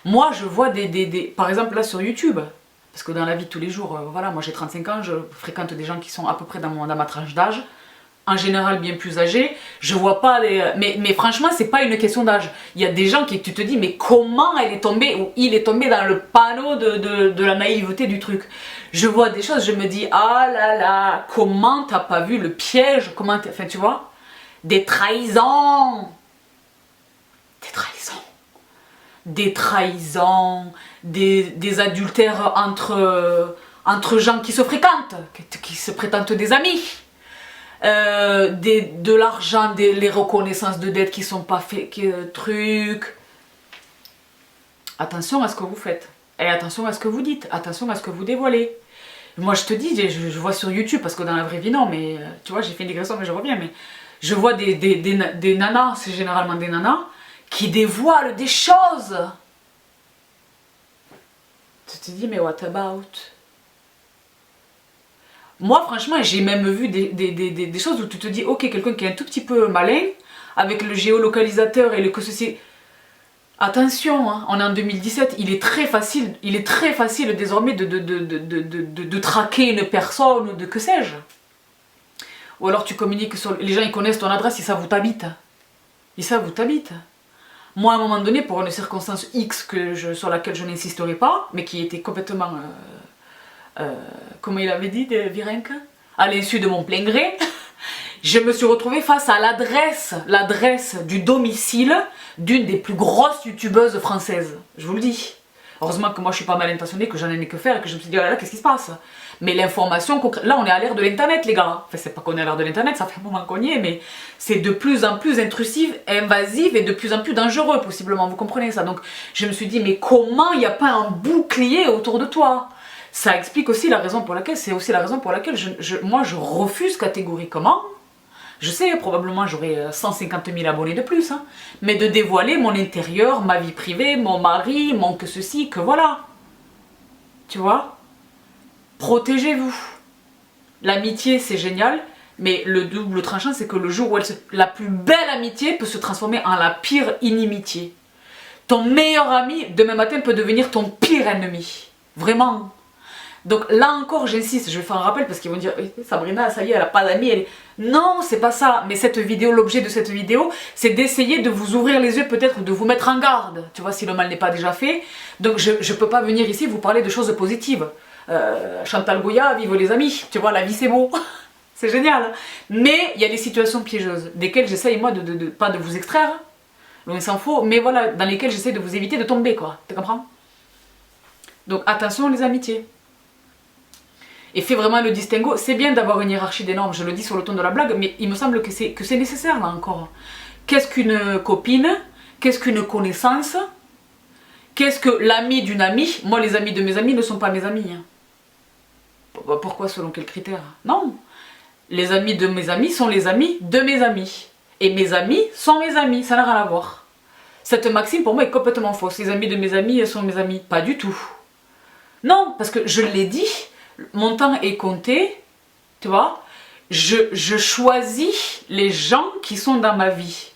Moi, je vois par exemple là sur YouTube, parce que dans la vie de tous les jours, voilà, moi j'ai 35 ans, je fréquente des gens qui sont à peu près dans ma tranche d'âge, en général bien plus âgés, je vois pas les... Mais franchement, c'est pas une question d'âge. Il y a des gens qui, tu te dis, mais comment elle est tombée, ou il est tombé dans le panneau de la naïveté du truc. Je vois des choses, je me dis, ah là là, comment t'as pas vu le piège, comment enfin tu vois, des trahisons, des adultères entre gens qui se fréquentent, qui se prétendent des amis. De l'argent, les reconnaissances de dettes qui sont pas faites, trucs. Attention à ce que vous faites. Et attention à ce que vous dites. Attention à ce que vous dévoilez. Moi je te dis, je vois sur YouTube, parce que dans la vraie vie non, mais tu vois, j'ai fait une digression mais je reviens, mais je vois des nanas, c'est généralement des nanas, qui dévoilent des choses. Tu te dis, mais what about? Moi, franchement, j'ai même vu des choses où tu te dis, ok, quelqu'un qui est un tout petit peu malin, avec le géolocalisateur et le que ceci... Attention, hein, on est en 2017, il est très facile désormais de traquer une personne, ou de que sais-je. Ou alors tu communiques sur... Les gens, ils connaissent ton adresse, ils savent où t'habites. Ils savent où t'habites. Moi, à un moment donné, pour une circonstance X sur laquelle je n'insisterai pas, mais qui était complètement... comment il avait dit, Virenque, à l'insu de mon plein gré, je me suis retrouvée face à l'adresse du domicile d'une des plus grosses youtubeuses françaises. Je vous le dis. Heureusement que moi je suis pas mal intentionnée, que j'en ai que faire et que je me suis dit, oh là là, qu'est-ce qui se passe? Mais l'information, là on est à l'ère de l'internet les gars. Enfin c'est pas qu'on est à l'ère de l'internet, ça fait un moment qu'on y est, mais c'est de plus en plus intrusif, invasif et de plus en plus dangereux possiblement, vous comprenez ça? Donc je me suis dit, mais comment il n'y a pas un bouclier autour de toi? Ça explique aussi la raison pour laquelle, c'est aussi la raison pour laquelle moi je refuse catégoriquement, je sais probablement j'aurai 150 000 abonnés de plus, hein, mais de dévoiler mon intérieur, ma vie privée, mon mari, mon que ceci, que voilà. Tu vois? Protégez-vous. L'amitié c'est génial, mais le double tranchant c'est que le jour où la plus belle amitié peut se transformer en la pire inimitié. Ton meilleur ami demain matin peut devenir ton pire ennemi. Vraiment. Donc là encore, j'insiste, je vais faire un rappel parce qu'ils vont dire Sabrina, ça y est, elle a pas d'amis. Non, c'est pas ça. Mais cette vidéo, l'objet de cette vidéo, c'est d'essayer de vous ouvrir les yeux, peut-être de vous mettre en garde. Tu vois, si le mal n'est pas déjà fait. Donc je peux pas venir ici vous parler de choses positives. Chantal Goya, vive les amis. Tu vois, la vie c'est beau. C'est génial. Mais il y a des situations piégeuses, desquelles j'essaye moi pas de vous extraire, loin s'en faut, mais voilà, dans lesquelles j'essaie de vous éviter de tomber, quoi. Tu comprends? Donc attention les amitiés. Et fait vraiment le distinguo. C'est bien d'avoir une hiérarchie des normes, je le dis sur le ton de la blague, mais il me semble que c'est nécessaire là encore. Qu'est-ce qu'une copine? Qu'est-ce qu'une connaissance? Qu'est-ce que l'ami d'une amie? Moi, les amis de mes amis ne sont pas mes amis. Pourquoi? Selon quels critères? Non. Les amis de mes amis sont les amis de mes amis. Et mes amis sont mes amis, ça n'a rien à voir. Cette maxime pour moi est complètement fausse. Les amis de mes amis sont mes amis. Pas du tout. Non, parce que je l'ai dit, mon temps est compté, tu vois. Je choisis les gens qui sont dans ma vie.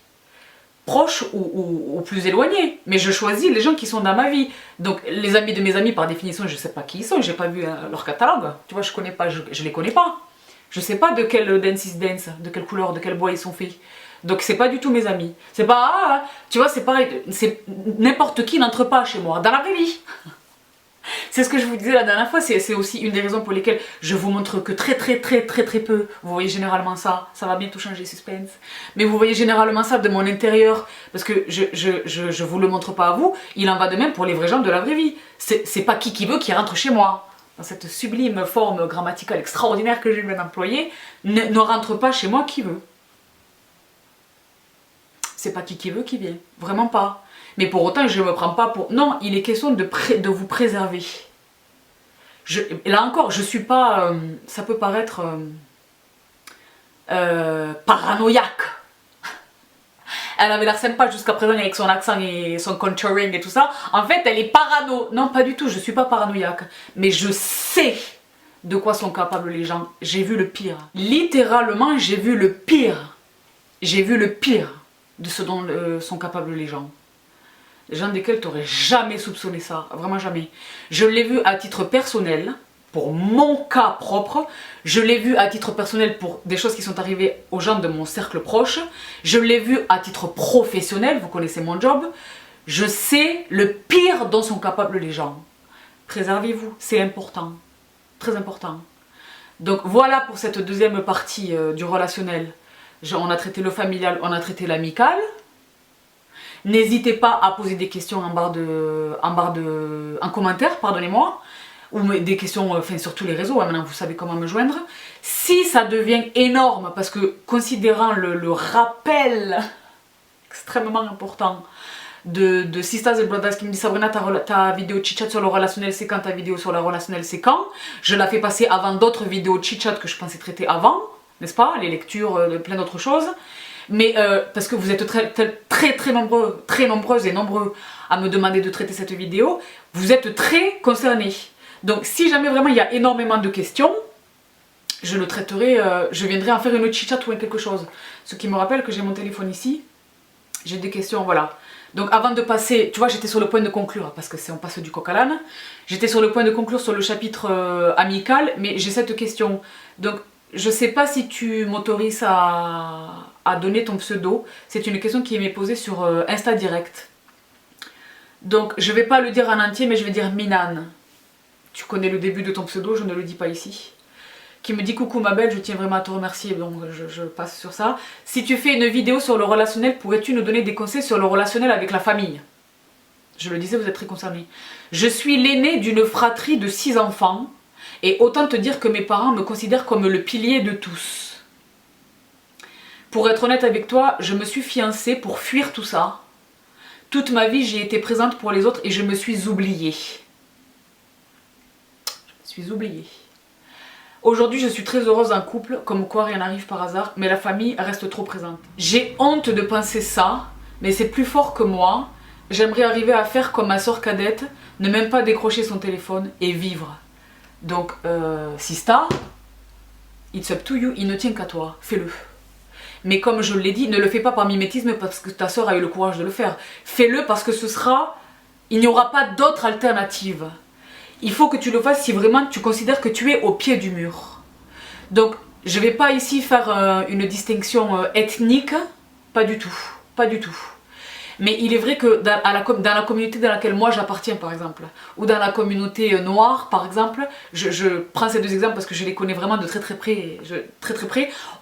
Proches ou plus éloignés. Mais je choisis les gens qui sont dans ma vie. Donc les amis de mes amis, par définition, je ne sais pas qui ils sont. J'ai pas vu leur catalogue. Tu vois, je connais pas, je les connais pas. Je sais pas de quel dance is dance, de quelle couleur, de quel bois ils sont faits. Donc c'est pas du tout mes amis. C'est pas, tu vois, c'est pareil, c'est n'importe qui n'entre pas chez moi, dans la vraie vie. C'est ce que je vous disais la dernière fois, c'est aussi une des raisons pour lesquelles je vous montre que très peu. Vous voyez généralement ça va bientôt changer, suspense. Mais vous voyez généralement ça de mon intérieur, parce que je vous le montre pas à vous, il en va de même pour les vrais gens de la vraie vie. C'est pas qui veut qui rentre chez moi. Dans cette sublime forme grammaticale extraordinaire que je viens d'employer, ne rentre pas chez moi qui veut. C'est pas qui veut qui vient. Vraiment pas. Mais pour autant, je ne me prends pas pour... Non, il est question de vous préserver. Là encore, je suis pas... ça peut paraître... paranoïaque. Elle avait l'air sympa jusqu'à présent avec son accent et son contouring et tout ça. En fait, elle est parano. Non, pas du tout, je suis pas paranoïaque. Mais je sais de quoi sont capables les gens. J'ai vu le pire. Littéralement, j'ai vu le pire. J'ai vu le pire de ce dont sont capables les gens. Les gens desquels tu n'aurais jamais soupçonné ça. Vraiment jamais. Je l'ai vu à titre personnel. Pour mon cas propre, je l'ai vu à titre personnel pour des choses qui sont arrivées aux gens de mon cercle proche. Je l'ai vu à titre professionnel, vous connaissez mon job. Je sais le pire dont sont capables les gens. Préservez-vous, c'est important, très important. Donc voilà pour cette deuxième partie du relationnel. On a traité le familial, on a traité l'amical. N'hésitez pas à poser des questions en commentaire, pardonnez-moi. Ou des questions sur tous les réseaux, maintenant vous savez comment me joindre. Si ça devient énorme, parce que considérant le rappel extrêmement important de Sisters et Brothers qui me dit Sabrina, ta vidéo chit-chat sur le relationnel c'est quand, ta vidéo sur le relationnel c'est quand, je la fais passer avant d'autres vidéos chit-chat que je pensais traiter avant, n'est-ce pas, les lectures, plein d'autres choses. Mais parce que vous êtes très nombreuses et nombreux à me demander de traiter cette vidéo, vous êtes très concernés. Donc si jamais vraiment il y a énormément de questions, je le traiterai, je viendrai en faire une chit-chat ou quelque chose. Ce qui me rappelle que j'ai mon téléphone ici, j'ai des questions, voilà. Donc avant de passer, tu vois, j'étais sur le point de conclure, parce que on passe du coq à l'âne, j'étais sur le point de conclure sur le chapitre amical, mais j'ai cette question. Donc je sais pas si tu m'autorises à donner ton pseudo, c'est une question qui m'est posée sur Insta Direct. Donc je vais pas le dire en entier, mais je vais dire Minan. Tu connais le début de ton pseudo, je ne le dis pas ici. Qui me dit coucou ma belle, je tiens vraiment à te remercier, donc je passe sur ça. Si tu fais une vidéo sur le relationnel, pourrais-tu nous donner des conseils sur le relationnel avec la famille? Je le disais, vous êtes très concernés. Je suis l'aînée d'une fratrie de 6 enfants, et autant te dire que mes parents me considèrent comme le pilier de tous. Pour être honnête avec toi, je me suis fiancée pour fuir tout ça. Toute ma vie, j'ai été présente pour les autres et je me suis oubliée. Oubliée. Aujourd'hui, je suis très heureuse en couple, comme quoi rien n'arrive par hasard, mais la famille reste trop présente. J'ai honte de penser ça, mais c'est plus fort que moi. J'aimerais arriver à faire comme ma soeur cadette, ne même pas décrocher son téléphone et vivre. Donc, Sista, it's up to you, il ne tient qu'à toi, fais-le. Mais comme je l'ai dit, ne le fais pas par mimétisme parce que ta soeur a eu le courage de le faire. Fais-le parce que il n'y aura pas d'autre alternative. Il faut que tu le fasses si vraiment tu considères que tu es au pied du mur. Donc, je ne vais pas ici faire une distinction ethnique, pas du tout, pas du tout. Mais il est vrai que dans la communauté dans laquelle moi j'appartiens par exemple, ou dans la communauté noire par exemple, je prends ces deux exemples parce que je les connais vraiment de très près,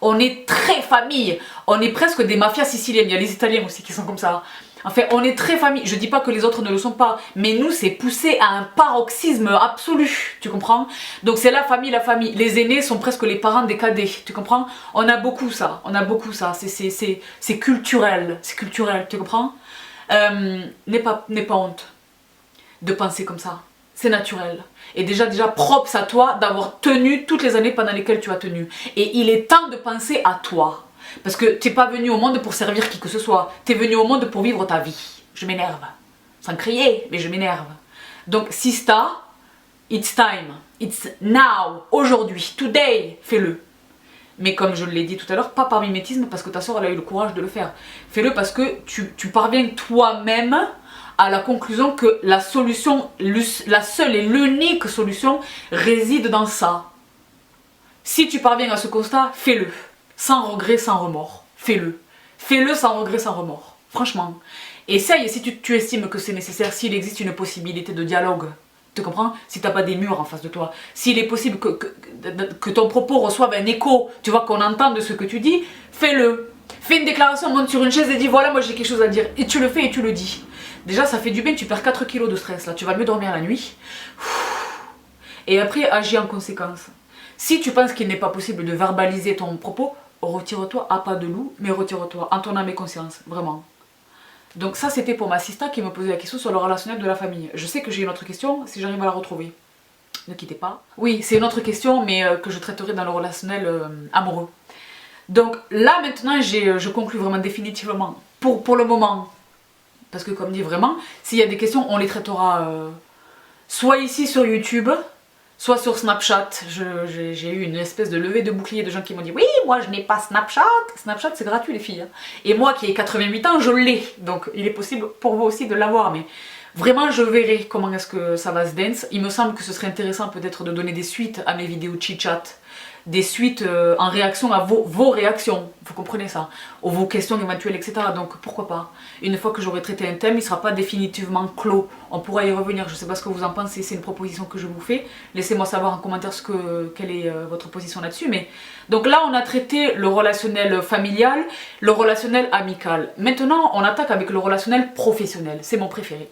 on est très famille, on est presque des mafias siciliennes, il y a les Italiens aussi qui sont comme ça. Enfin, on est très famille, je dis pas que les autres ne le sont pas, mais nous c'est poussé à un paroxysme absolu, tu comprends? Donc c'est la famille, les aînés sont presque les parents des cadets, tu comprends? On a beaucoup ça, c'est culturel, tu comprends? N'aie pas honte de penser comme ça, c'est naturel. Et déjà props à toi d'avoir tenu toutes les années pendant lesquelles tu as tenu. Et il est temps de penser à toi. Parce que t'es pas venu au monde pour servir qui que ce soit. T'es venu au monde pour vivre ta vie. Je m'énerve. Sans crier, mais je m'énerve. Donc, Sista, it's time. It's now. Aujourd'hui. Today. Fais-le. Mais comme je l'ai dit tout à l'heure, pas par mimétisme, parce que ta soeur, elle a eu le courage de le faire. Fais-le parce que tu parviens toi-même à la conclusion que la solution, la seule et l'unique solution réside dans ça. Si tu parviens à ce constat, fais-le. Sans regret, sans remords. Fais-le. Fais-le sans regret, sans remords. Franchement. Essaye, si tu estimes que c'est nécessaire, s'il existe une possibilité de dialogue. Tu comprends? Si t'as pas des murs en face de toi. S'il est possible que ton propos reçoive un écho, tu vois, qu'on entende ce que tu dis, fais-le. Fais une déclaration, monte sur une chaise et dis voilà, moi j'ai quelque chose à dire. Et tu le fais et tu le dis. Déjà, ça fait du bien, tu perds 4 kilos de stress là. Tu vas mieux dormir la nuit. Et après, agis en conséquence. Si tu penses qu'il n'est pas possible de verbaliser ton propos, retire-toi à pas de loup, mais retire-toi en ton âme et conscience, vraiment. Donc ça c'était pour ma sista qui me posait la question sur le relationnel de la famille. Je sais que j'ai une autre question, si j'arrive à la retrouver. Ne quittez pas. Oui, c'est une autre question, mais que je traiterai dans le relationnel amoureux. Donc là maintenant, je conclus vraiment définitivement, pour le moment. Parce que comme dit vraiment, s'il y a des questions, on les traitera soit ici sur YouTube, soit sur Snapchat. J'ai eu une espèce de levée de bouclier de gens qui m'ont dit « Oui, moi je n'ai pas Snapchat ». Snapchat c'est gratuit les filles. Et moi qui ai 88 ans, je l'ai. Donc il est possible pour vous aussi de l'avoir. Mais vraiment je verrai comment est-ce que ça va se dance. Il me semble que ce serait intéressant peut-être de donner des suites à mes vidéos chit-chat. Des suites en réaction à vos réactions, vous comprenez ça, ou vos questions éventuelles, etc. Donc pourquoi pas. Une fois que j'aurai traité un thème, il ne sera pas définitivement clos. On pourra y revenir, je ne sais pas ce que vous en pensez, c'est une proposition que je vous fais. Laissez-moi savoir en commentaire quelle est votre position là-dessus. Mais donc là, on a traité le relationnel familial, le relationnel amical. Maintenant, on attaque avec le relationnel professionnel. C'est mon préféré.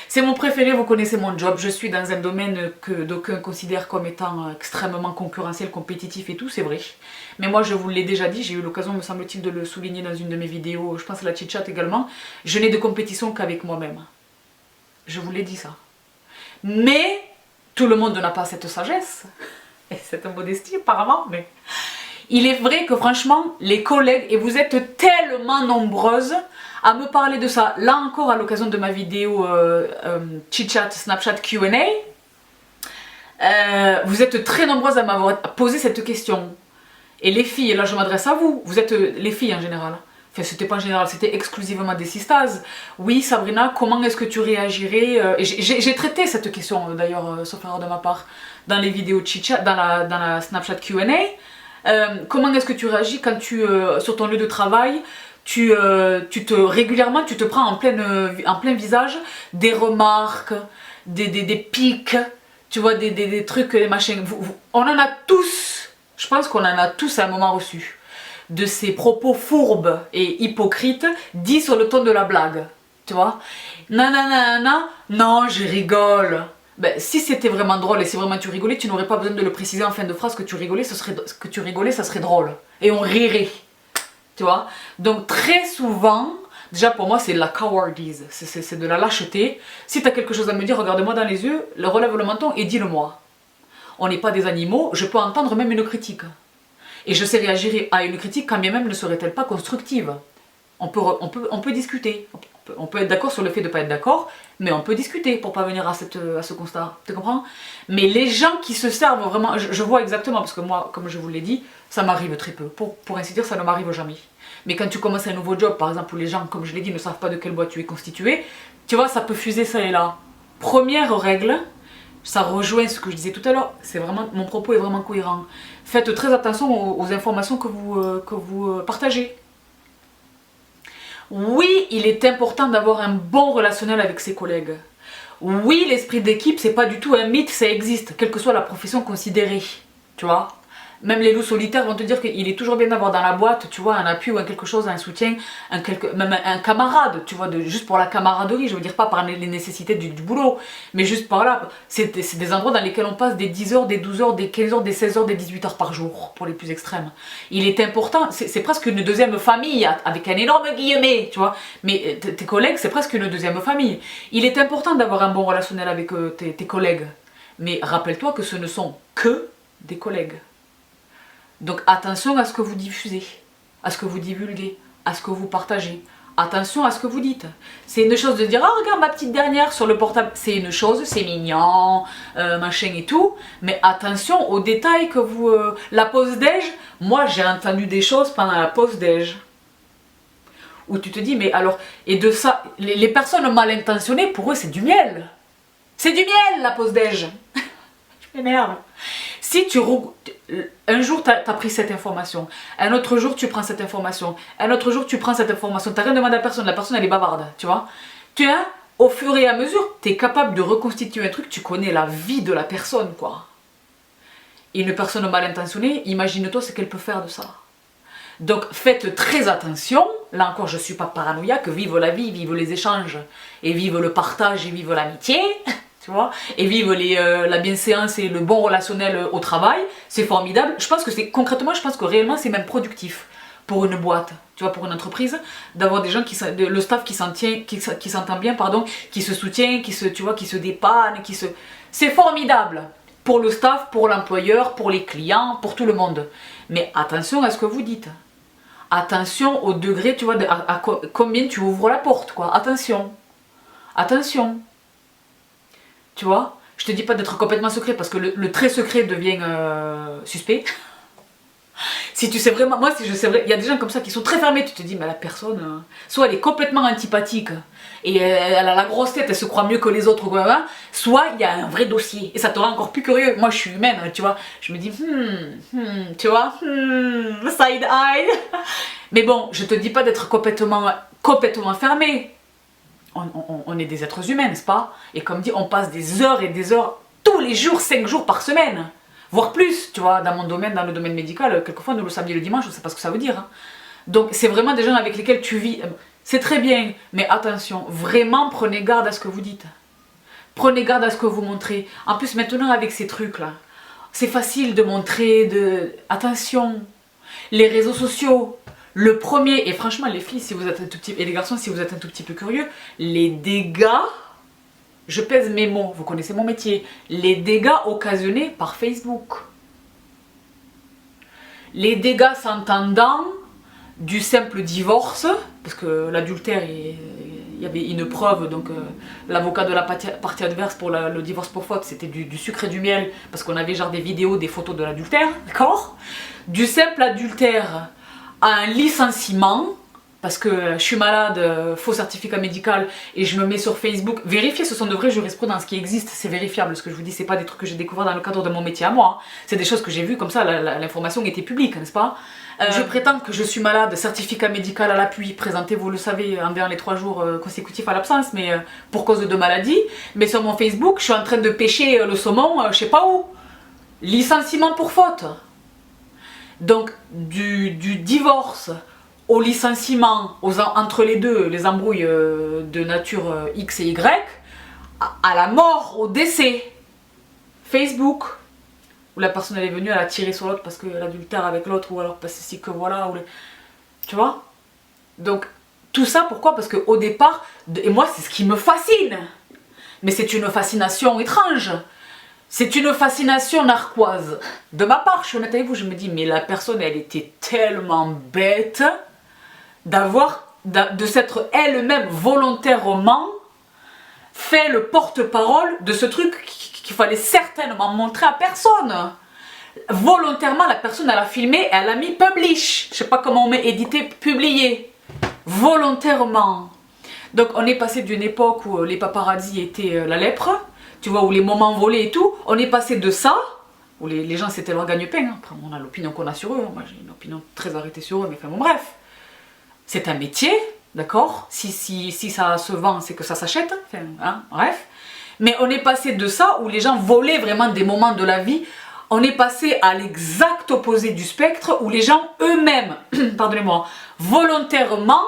C'est mon préféré, vous connaissez mon job, je suis dans un domaine que d'aucuns considèrent comme étant extrêmement concurrentiel, compétitif et tout, c'est vrai. Mais moi je vous l'ai déjà dit, j'ai eu l'occasion me semble-t-il de le souligner dans une de mes vidéos, je pense à la chit-chat également, je n'ai de compétition qu'avec moi-même. Je vous l'ai dit ça. Mais tout le monde n'a pas cette sagesse, et cette modestie apparemment, mais... Il est vrai que franchement, les collègues, et vous êtes tellement nombreuses à me parler de ça, là encore à l'occasion de ma vidéo chit-chat, Snapchat Q&A, vous êtes très nombreuses à m'avoir posé cette question. Et les filles, et là je m'adresse à vous, vous êtes les filles en général. Enfin c'était pas en général, c'était exclusivement des sistas. Oui Sabrina, comment est-ce que tu réagirais et j'ai traité cette question d'ailleurs, sauf erreur de ma part, dans les vidéos chit-chat, dans la Snapchat Q&A. Comment est-ce que tu réagis quand sur ton lieu de travail, régulièrement tu te prends en plein visage des remarques, des pics, tu vois, des trucs, des machins. On en a tous, je pense qu'on en a tous à un moment reçu, de ces propos fourbes et hypocrites dits sur le ton de la blague, tu vois. Nanana, non, je rigole. Ben, si c'était vraiment drôle et si vraiment tu rigolais, tu n'aurais pas besoin de le préciser en fin de phrase que tu rigolais, ça serait drôle. Et on rirait. Tu vois. Donc très souvent, déjà pour moi c'est de la cowardise, c'est de la lâcheté. Si tu as quelque chose à me dire, regarde-moi dans les yeux, relève le menton et dis-le-moi. On n'est pas des animaux, je peux entendre même une critique. Et je sais réagir à une critique quand bien même ne serait-elle pas constructive. On peut discuter. On peut être d'accord sur le fait de ne pas être d'accord, mais on peut discuter pour pas venir à ce constat, tu comprends? Mais les gens qui se servent vraiment, je vois exactement, parce que moi, comme je vous l'ai dit, ça m'arrive très peu. Pour ainsi dire, ça ne m'arrive jamais. Mais quand tu commences un nouveau job, par exemple, où les gens, comme je l'ai dit, ne savent pas de quelle boîte tu es constitué, tu vois, ça peut fuser ça et là. Première règle, ça rejoint ce que je disais tout à l'heure, c'est vraiment, mon propos est vraiment cohérent. Faites très attention aux informations que vous partagez. Oui, il est important d'avoir un bon relationnel avec ses collègues. Oui, l'esprit d'équipe, c'est pas du tout un mythe, ça existe, quelle que soit la profession considérée, tu vois. Même les loups solitaires vont te dire qu'il est toujours bien d'avoir dans la boîte, tu vois, un appui ou quelque chose, un soutien, même un camarade, tu vois, juste pour la camaraderie, je veux dire pas par les nécessités du boulot, mais juste par là. C'est des endroits dans lesquels on passe des 10 heures, des 12 heures, des 15 heures, des 16 heures, des 18 heures par jour, pour les plus extrêmes. Il est important, c'est presque une deuxième famille, avec un énorme guillemet, tu vois, mais tes collègues, c'est presque une deuxième famille. Il est important d'avoir un bon relationnel avec tes collègues, mais rappelle-toi que ce ne sont que des collègues. Donc attention à ce que vous diffusez, à ce que vous divulguez, à ce que vous partagez. Attention à ce que vous dites. C'est une chose de dire « Ah, regarde ma petite dernière sur le portable ». C'est une chose, c'est mignon, machin et tout. Mais attention aux détails que vous... la pause déj, moi j'ai entendu des choses pendant la pause déj. Où tu te dis, mais alors... Et de ça, les personnes mal intentionnées, pour eux c'est du miel. C'est du miel la pause déj. Je m'énerve. Si un jour tu as pris cette information, un autre jour tu prends cette information, un autre jour tu prends cette information, tu n'as rien demandé à personne, la personne elle est bavarde, tu vois. Au fur et à mesure, tu es capable de reconstituer un truc, tu connais la vie de la personne, quoi. Et une personne mal intentionnée, imagine-toi ce qu'elle peut faire de ça. Donc faites très attention, là encore je ne suis pas paranoïaque, vive la vie, vive les échanges, et vive le partage, et vive l'amitié. tu vois, et vivre la bienséance et le bon relationnel au travail, c'est formidable. Je pense que c'est, concrètement, je pense que réellement c'est même productif pour une boîte, tu vois, pour une entreprise, d'avoir des gens le staff qui s'entend bien, pardon, qui se soutient, tu vois, qui se dépanne, c'est formidable pour le staff, pour l'employeur, pour les clients, pour tout le monde. Mais attention à ce que vous dites. Attention au degré, tu vois, à combien tu ouvres la porte, quoi. Attention. Attention. Tu vois, je te dis pas d'être complètement secret parce que le très secret devient suspect. Si tu sais vraiment, moi si je sais vrai, il y a des gens comme ça qui sont très fermés, tu te dis mais la personne, soit elle est complètement antipathique et elle a la grosse tête, elle se croit mieux que les autres, quoi, hein, soit il y a un vrai dossier et ça te rend encore plus curieux. Moi je suis humaine, tu vois, je me dis tu vois, side eye. Mais bon, je te dis pas d'être complètement fermé. On est des êtres humains, n'est-ce pas? Et comme dit, on passe des heures et des heures tous les jours, 5 jours par semaine. Voire plus, tu vois, dans mon domaine, dans le domaine médical, quelquefois nous le samedi et le dimanche, je ne sais pas ce que ça veut dire. Hein. Donc c'est vraiment des gens avec lesquels tu vis. C'est très bien, mais attention, vraiment prenez garde à ce que vous dites. Prenez garde à ce que vous montrez. En plus maintenant avec ces trucs-là, c'est facile de montrer, Attention, les réseaux sociaux, le premier, et franchement les filles, si vous êtes un tout petit, et les garçons, si vous êtes un tout petit peu curieux, les dégâts... Je pèse mes mots, vous connaissez mon métier. Les dégâts occasionnés par Facebook. Les dégâts s'entendant du simple divorce, parce que l'adultère, il y avait une preuve, donc l'avocat de la partie adverse pour le divorce pour faute, c'était du sucre et du miel, parce qu'on avait genre des vidéos, des photos de l'adultère, d'accord? Du simple adultère à un licenciement, parce que je suis malade, faux certificat médical, et je me mets sur Facebook. Vérifiez, ce sont de vraies jurisprudences qui existent, c'est vérifiable. Ce que je vous dis, c'est pas des trucs que j'ai découvert dans le cadre de mon métier à moi. Hein. C'est des choses que j'ai vues comme ça, l'information était publique, n'est-ce pas? Je prétends que je suis malade, certificat médical à l'appui, présenté, vous le savez, envers les 3 jours consécutifs à l'absence, mais pour cause de maladie. Mais sur mon Facebook, je suis en train de pêcher le saumon, je sais pas où. Licenciement pour faute. Donc, du divorce au licenciement, entre les deux, les embrouilles de nature X et Y, à la mort, au décès. Facebook, où la personne elle est venue, elle a tiré sur l'autre parce qu'elle adultère avec l'autre, ou alors parce que si que voilà, tu vois. Donc, tout ça, pourquoi? Parce qu'au départ, et moi c'est ce qui me fascine, mais c'est une fascination étrange. C'est une fascination narquoise. De ma part, je suis honnête avec vous, je me dis, mais la personne, elle était tellement bête de s'être elle-même volontairement fait le porte-parole de ce truc qu'il fallait certainement montrer à personne. Volontairement, la personne, elle a filmé, elle a mis publish. Je sais pas comment on met édité, publié. Volontairement. Donc on est passé d'une époque où les paparazzis étaient la lèpre, tu vois, où les moments volés et tout. On est passé de ça, où les gens c'était leur gagne-pain. Hein. Après on a l'opinion qu'on a sur eux, moi j'ai une opinion très arrêtée sur eux, mais enfin bon bref. C'est un métier, d'accord, si ça se vend, c'est que ça s'achète, enfin, hein, bref. Mais on est passé de ça, où les gens volaient vraiment des moments de la vie, on est passé à l'exact opposé du spectre, où les gens eux-mêmes, pardonnez-moi, volontairement,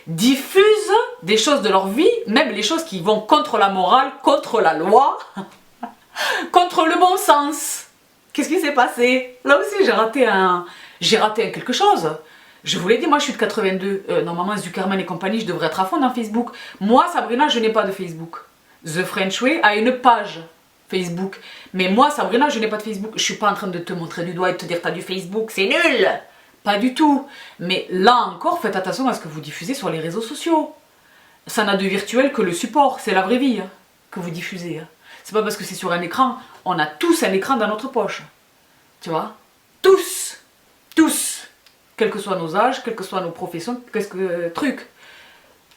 diffusent des choses de leur vie, même les choses qui vont contre la morale, contre la loi, contre le bon sens. Qu'est-ce qui s'est passé? Là aussi, j'ai raté quelque chose. Je vous l'ai dit, moi je suis de 82, normalement Zuckerman et compagnie, je devrais être à fond dans Facebook. Moi, Sabrina, je n'ai pas de Facebook. The French Way a une page Facebook. Mais moi, Sabrina, je n'ai pas de Facebook. Je suis pas en train de te montrer du doigt et de te dire t'as du Facebook, c'est nul. Pas du tout. Mais là encore, faites attention à ce que vous diffusez sur les réseaux sociaux. Ça n'a de virtuel que le support, c'est la vraie vie hein, que vous diffusez. Hein. C'est pas parce que c'est sur un écran, on a tous un écran dans notre poche. Tu vois? Tous. Tous. Quels que soient nos âges, quelles que soient nos professions, truc.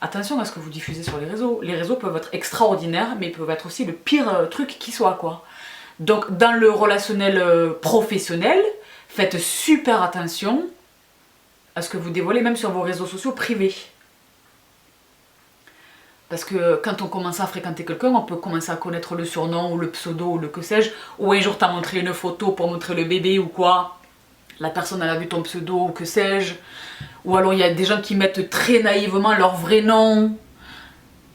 Attention à ce que vous diffusez sur les réseaux. Les réseaux peuvent être extraordinaires, mais ils peuvent être aussi le pire truc qui soit, quoi. Donc, dans le relationnel professionnel, faites super attention à ce que vous dévoilez, même sur vos réseaux sociaux privés. Parce que quand on commence à fréquenter quelqu'un, on peut commencer à connaître le surnom, ou le pseudo, ou le que sais-je, ou un jour t'as montré une photo pour montrer le bébé ou quoi. La personne elle a vu ton pseudo ou que sais-je, ou alors il y a des gens qui mettent très naïvement leur vrai nom.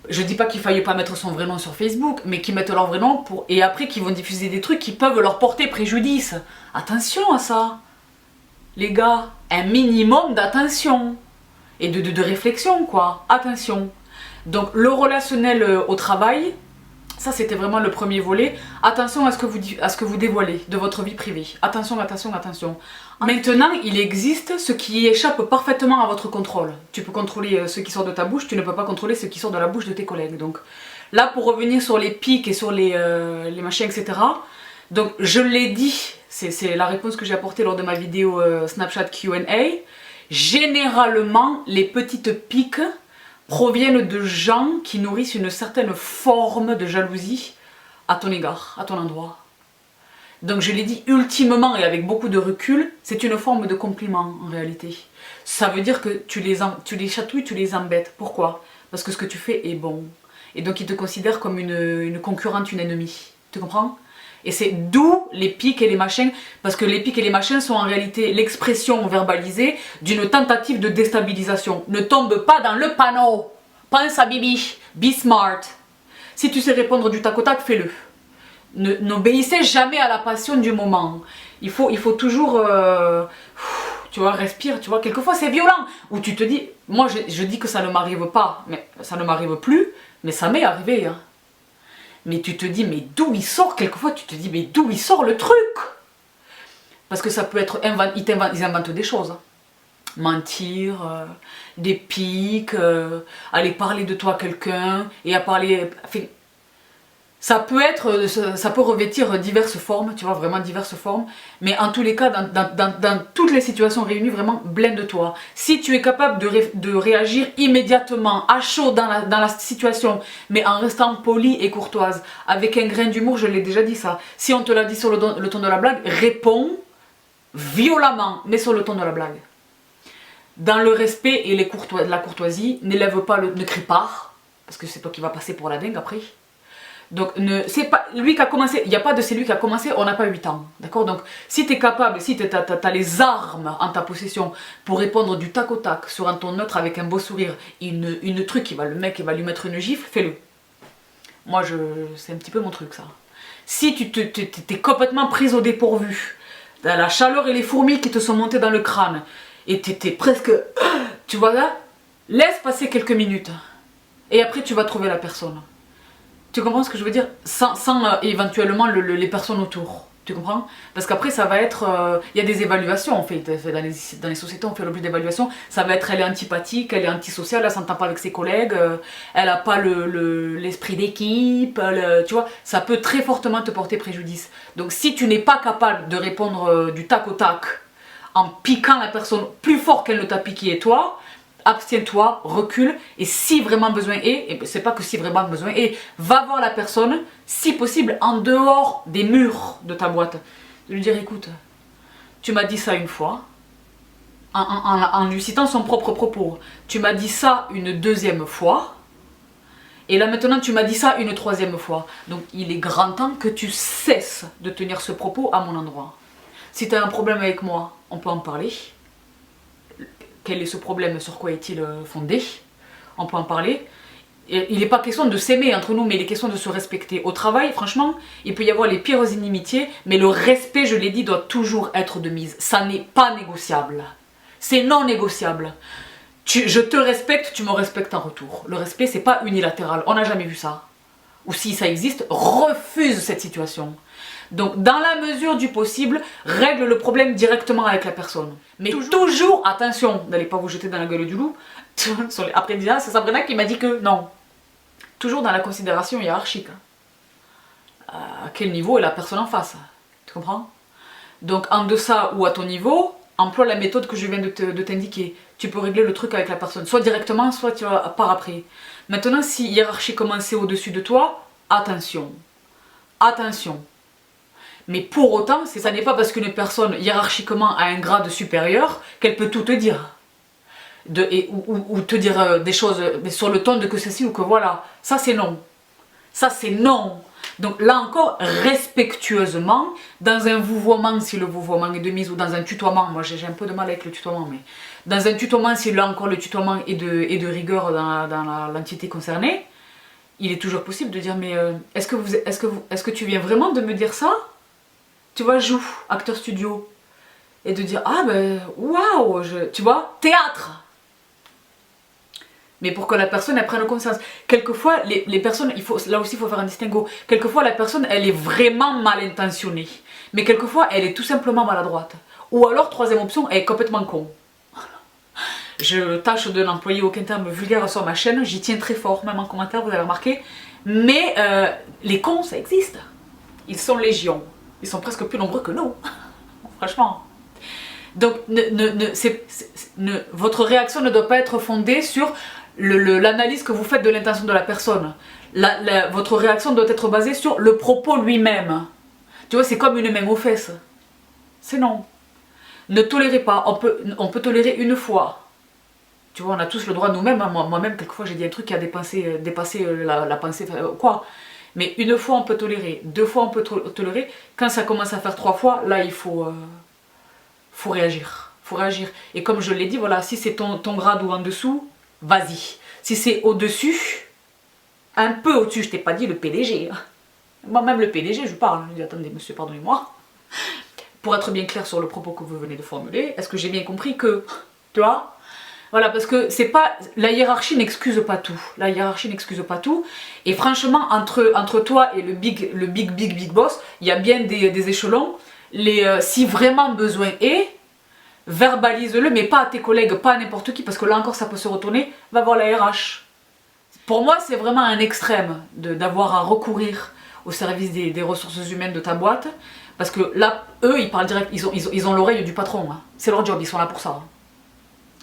je dis pas qu'il faille pas mettre son vrai nom sur Facebook, mais qu'ils mettent leur vrai nom et après qu'ils vont diffuser des trucs qui peuvent leur porter préjudice. Attention à ça. Les gars, un minimum d'attention. Et de réflexion, quoi. Attention. Donc, le relationnel au travail, ça c'était vraiment le premier volet. Attention à ce que vous dévoilez de votre vie privée. Attention, attention, attention. Maintenant, il existe ce qui échappe parfaitement à votre contrôle. Tu peux contrôler ce qui sort de ta bouche, tu ne peux pas contrôler ce qui sort de la bouche de tes collègues. Donc là, pour revenir sur les pics et sur les machins, etc. Donc je l'ai dit, c'est la réponse que j'ai apportée lors de ma vidéo Snapchat Q&A. Généralement, les petites piques proviennent de gens qui nourrissent une certaine forme de jalousie à ton égard, à ton endroit. Donc je l'ai dit ultimement et avec beaucoup de recul, c'est une forme de compliment en réalité. Ça veut dire que tu les chatouilles, tu les embêtes. Pourquoi? Parce que ce que tu fais est bon. Et donc ils te considèrent comme une concurrente, une ennemie. Tu comprends? Et c'est d'où les pics et les machins, parce que les pics et les machins sont en réalité l'expression verbalisée d'une tentative de déstabilisation. Ne tombe pas dans le panneau. Pense à Bibi. Be smart. Si tu sais répondre du tac au tac, fais-le. N'obéissez jamais à la passion du moment. Il faut toujours, tu vois, respire, tu vois. Quelquefois c'est violent, où tu te dis, moi je dis que ça ne m'arrive pas, mais ça ne m'arrive plus, mais ça m'est arrivé. Hein. Mais tu te dis, mais d'où il sort, quelquefois tu te dis, mais d'où il sort le truc? Parce que ça peut être, ils inventent des choses. Hein. Mentir, des pics, aller parler de toi à quelqu'un, et à parler... Enfin, ça peut revêtir diverses formes, tu vois, vraiment diverses formes. Mais en tous les cas, dans toutes les situations réunies, vraiment, blinde-toi. Si tu es capable de réagir immédiatement, à chaud dans la situation, mais en restant poli et courtoise, avec un grain d'humour, je l'ai déjà dit ça. Si on te l'a dit sur le ton de la blague, réponds violemment, mais sur le ton de la blague. Dans le respect et la courtoisie, n'élève pas, ne crie pas, parce que c'est toi qui vas passer pour la dingue après. Donc, c'est pas lui qui a commencé, il n'y a pas de c'est lui qui a commencé, on n'a pas 8 ans, d'accord? Donc, si tu es capable, si tu as les armes en ta possession pour répondre du tac au tac sur un ton neutre avec un beau sourire, une truc, le mec il va lui mettre une gifle, fais-le. Moi, c'est un petit peu mon truc, ça. Si tu t'es complètement prise au dépourvu, t'as la chaleur et les fourmis qui te sont montées dans le crâne, et t'es presque, tu vois là, laisse passer quelques minutes, et après tu vas trouver la personne. Tu comprends ce que je veux dire? Sans éventuellement les personnes autour. Tu comprends? Parce qu'après ça va être... Il y a des évaluations, on fait, dans les sociétés on fait l'objet d'évaluation. Ça va être elle est antipathique, elle est antisociale, elle s'entend pas avec ses collègues, elle a pas l'esprit d'équipe, tu vois. Ça peut très fortement te porter préjudice. Donc si tu n'es pas capable de répondre du tac au tac en piquant la personne plus fort qu'elle ne t'a piqué et toi, abstiens-toi, recule, et si vraiment besoin est, et c'est pas que si vraiment besoin est, va voir la personne, si possible en dehors des murs de ta boîte. De lui dire, écoute, tu m'as dit ça une fois, en lui citant son propre propos, tu m'as dit ça une deuxième fois, et là maintenant tu m'as dit ça une troisième fois. Donc il est grand temps que tu cesses de tenir ce propos à mon endroit. Si tu as un problème avec moi, on peut en parler. Quel est ce problème? Sur quoi est-il fondé? On peut en parler. Et il n'est pas question de s'aimer entre nous, mais il est question de se respecter. Au travail, franchement, il peut y avoir les pires inimitiés, mais le respect, je l'ai dit, doit toujours être de mise. Ça n'est pas négociable. C'est non négociable. Je te respecte, tu me respectes en retour. Le respect, c'est pas unilatéral. On n'a jamais vu ça. Ou si ça existe, refuse cette situation. Donc, dans la mesure du possible, règle le problème directement avec la personne. Mais toujours attention, n'allez pas vous jeter dans la gueule du loup. Après, déjà, c'est Sabrina qui m'a dit que non. Toujours dans la considération hiérarchique. À quel niveau est la personne en face? Tu comprends? Donc, en deçà ou à ton niveau, emploie la méthode que je viens de t'indiquer. Tu peux régler le truc avec la personne, soit directement, soit par après. Maintenant, si hiérarchiquement c'est au-dessus de toi, attention. Attention. Mais pour autant, ça n'est pas parce qu'une personne hiérarchiquement a un grade supérieur qu'elle peut tout te dire. Ou te dire des choses mais sur le ton de que ceci ou que voilà. Ça c'est non. Ça c'est non. Donc là encore, respectueusement, dans un vouvoiement, si le vouvoiement est de mise, ou dans un tutoiement, moi j'ai un peu de mal avec le tutoiement, mais dans un tutoiement, si là encore le tutoiement est de rigueur dans l'entité concernée, il est toujours possible de dire mais est-ce que tu viens vraiment de me dire ça? Tu vois, joue, acteur studio. Et de dire ah ben waouh, tu vois, théâtre. Mais pour que la personne elle prenne conscience. Quelquefois, les personnes, là aussi il faut faire un distinguo. Quelquefois la personne elle est vraiment mal intentionnée. Mais quelquefois elle est tout simplement maladroite. Ou alors, troisième option, elle est complètement con. Je tâche de n'employer aucun terme vulgaire sur ma chaîne, j'y tiens très fort, même en commentaire vous avez remarqué. Mais les cons ça existe. Ils sont légion. Ils sont presque plus nombreux que nous. Franchement. Donc votre réaction ne doit pas être fondée sur l'analyse que vous faites de l'intention de la personne. Votre réaction doit être basée sur le propos lui-même. Tu vois, c'est comme une main aux fesses. C'est non. Ne tolérez pas. On peut tolérer une fois. Tu vois, on a tous le droit nous-mêmes. Hein. Moi-même, quelquefois, j'ai dit un truc qui a dépassé la pensée, quoi. Mais une fois, on peut tolérer. 2 fois, on peut tolérer. Quand ça commence à faire 3 fois, là, il faut réagir. Faut réagir. Et comme je l'ai dit, voilà, si c'est ton grade ou en dessous, vas-y. Si c'est au-dessus, un peu au-dessus, je t'ai pas dit le PDG. Moi-même, le PDG, je parle. Je dis, attendez, monsieur, pardonnez-moi. Pour être bien clair sur le propos que vous venez de formuler, est-ce que j'ai bien compris que, tu vois, voilà, parce que c'est pas, la hiérarchie n'excuse pas tout. La hiérarchie n'excuse pas tout. Et franchement, entre toi et le big boss, il y a bien des échelons. Si vraiment besoin est, verbalise-le, mais pas à tes collègues, pas à n'importe qui, parce que là encore ça peut se retourner, va voir la RH. Pour moi, c'est vraiment un extrême d'avoir à recourir au service des ressources humaines de ta boîte, parce que là, eux, ils parlent direct, ils ont l'oreille du patron, hein. C'est leur job, ils sont là pour ça. Hein.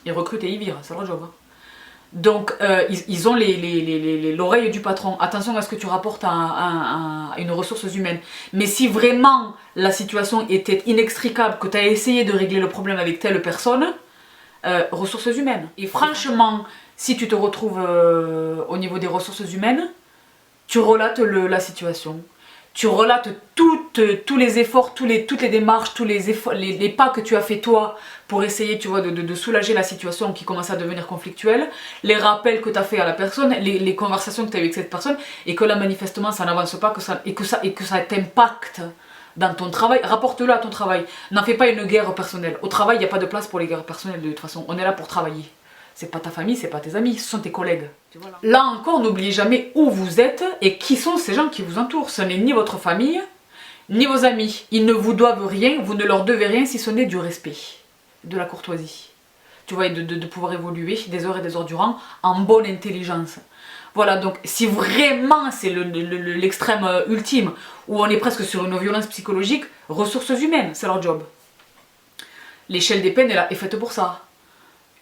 Ils recrutent et ils virent, c'est leur job. Hein. Donc, ils ont l'oreille du patron. Attention à ce que tu rapportes à une ressource humaine. Mais si vraiment la situation était inextricable, que tu as essayé de régler le problème avec telle personne, ressources humaines. Et franchement, si tu te retrouves au niveau des ressources humaines, tu relates la situation. Tu relates tous les efforts, toutes les démarches, tous les efforts, les pas que tu as fait toi pour essayer, tu vois, de soulager la situation qui commence à devenir conflictuelle, les rappels que tu as fait à la personne, les conversations que tu as eues avec cette personne, et que là manifestement ça n'avance pas, et que ça t'impacte dans ton travail. Rapporte-le à ton travail. N'en fais pas une guerre personnelle. Au travail, il n'y a pas de place pour les guerres personnelles de toute façon. On est là pour travailler. C'est pas ta famille, c'est pas tes amis, ce sont tes collègues. Tu vois, là encore, n'oubliez jamais où vous êtes et qui sont ces gens qui vous entourent. Ce n'est ni votre famille, ni vos amis. Ils ne vous doivent rien, vous ne leur devez rien si ce n'est du respect, de la courtoisie. Tu vois, et de pouvoir évoluer des heures et des heures durant en bonne intelligence. Voilà, donc si vraiment c'est l'extrême ultime, où on est presque sur une violence psychologique, ressources humaines, c'est leur job. L'échelle des peines est faite pour ça.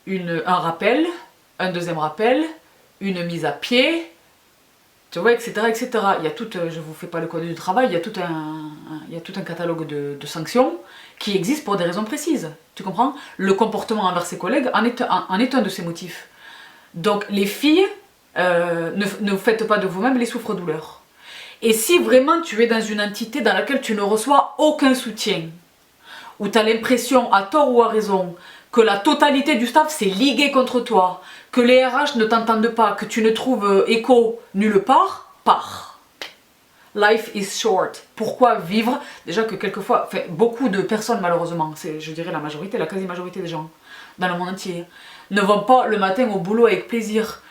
Un rappel, un deuxième rappel, une mise à pied, tu vois, etc. etc. Il y a tout, je vous fais pas le code du travail, il y a tout un catalogue de sanctions qui existent pour des raisons précises, tu comprends? Le comportement envers ses collègues en est un de ces motifs. Donc les filles, ne faites pas de vous-même les souffres-douleurs. Et si vraiment tu es dans une entité dans laquelle tu ne reçois aucun soutien, où tu as l'impression, à tort ou à raison, que la totalité du staff s'est ligué contre toi, que les RH ne t'entendent pas, que tu ne trouves écho nulle part, pars. Life is short. Pourquoi vivre? Déjà que quelquefois, enfin, beaucoup de personnes malheureusement, c'est je dirais la majorité, la quasi-majorité des gens, dans le monde entier, ne vont pas le matin au boulot avec plaisir.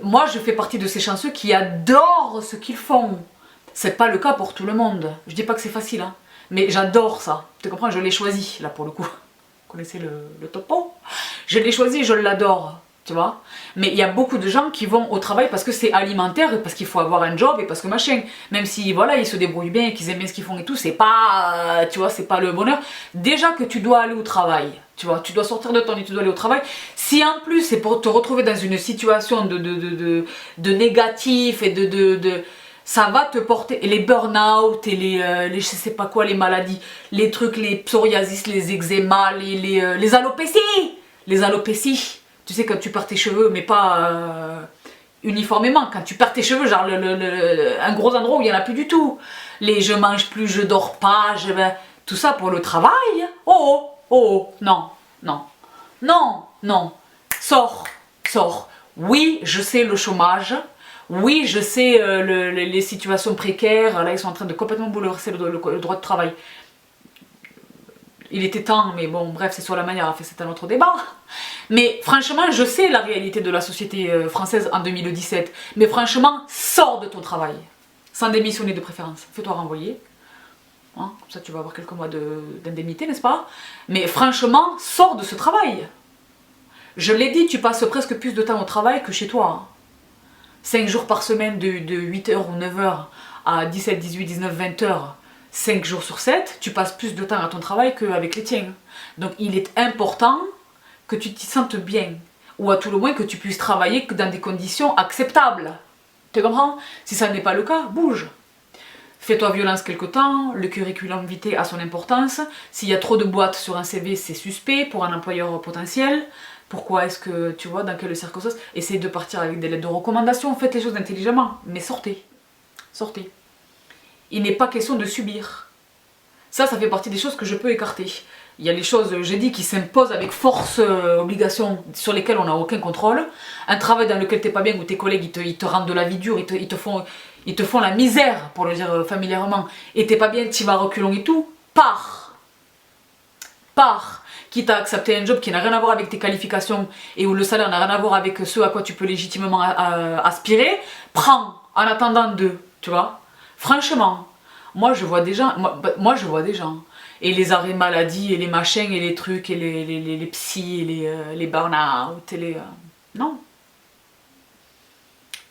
Moi je fais partie de ces chanceux qui adorent ce qu'ils font. C'est pas le cas pour tout le monde. Je dis pas que c'est facile, hein, mais j'adore ça. Tu comprends? Je l'ai choisi, là pour le coup. Vous connaissez le topo? Je l'ai choisi, je l'adore, tu vois. Mais il y a beaucoup de gens qui vont au travail parce que c'est alimentaire, et parce qu'il faut avoir un job, et parce que machin. Même si, voilà, ils se débrouillent bien, et qu'ils aiment bien ce qu'ils font et tout, c'est pas, tu vois, c'est pas le bonheur. Déjà que tu dois aller au travail, tu vois, tu dois sortir de ton lit, tu dois aller au travail. Si en plus c'est pour te retrouver dans une situation de négatif et ça va te porter, et les burn-out et les je sais pas quoi, les maladies, les trucs, les psoriasis, les eczémas, les alopécies. Les alopécies, tu sais quand tu perds tes cheveux, mais pas uniformément, quand tu perds tes cheveux, genre un gros endroit où il n'y en a plus du tout. Les je mange plus, je dors pas, tout ça pour le travail. Non, non, non, non, sors. Oui, je sais le chômage. Oui, je sais les situations précaires, là ils sont en train de complètement bouleverser le droit de travail. Il était temps, mais bon, bref, c'est sur la manière, c'est un autre débat. Mais franchement, je sais la réalité de la société française en 2017. Mais franchement, sors de ton travail. Sans démissionner de préférence. Fais-toi renvoyer. Hein, comme ça, tu vas avoir quelques mois d'indemnité, n'est-ce pas? Mais franchement, sors de ce travail. Je l'ai dit, tu passes presque plus de temps au travail que chez toi. 5 jours par semaine de 8h ou 9h à 17, 18, 19, 20h. 5 jours sur 7, tu passes plus de temps à ton travail qu'avec les tiens. Donc il est important que tu t'y sentes bien. Ou à tout le moins que tu puisses travailler dans des conditions acceptables. Tu comprends? Si ça n'est pas le cas, bouge. Fais-toi violence quelque temps, le curriculum vitae a son importance. S'il y a trop de boîtes sur un CV, c'est suspect pour un employeur potentiel. Pourquoi est-ce que, tu vois, dans quelle circonstance? Essayez de partir avec des lettres de recommandation, faites les choses intelligemment, mais sortez. Sortez. Il n'est pas question de subir. Ça fait partie des choses que je peux écarter. Il y a les choses, j'ai dit, qui s'imposent avec force, obligation, sur lesquelles on n'a aucun contrôle. Un travail dans lequel t'es pas bien, où tes collègues ils te rendent de la vie dure, ils te font la misère, pour le dire familièrement, et t'es pas bien, t'y vas reculons et tout, pars. Pars. Quitte à accepter un job qui n'a rien à voir avec tes qualifications et où le salaire n'a rien à voir avec ce à quoi tu peux légitimement aspirer, prends en attendant tu vois. Franchement, moi je vois des gens, et les arrêts maladie, et les machins, et les trucs, et les psys, et les burn-out, et non.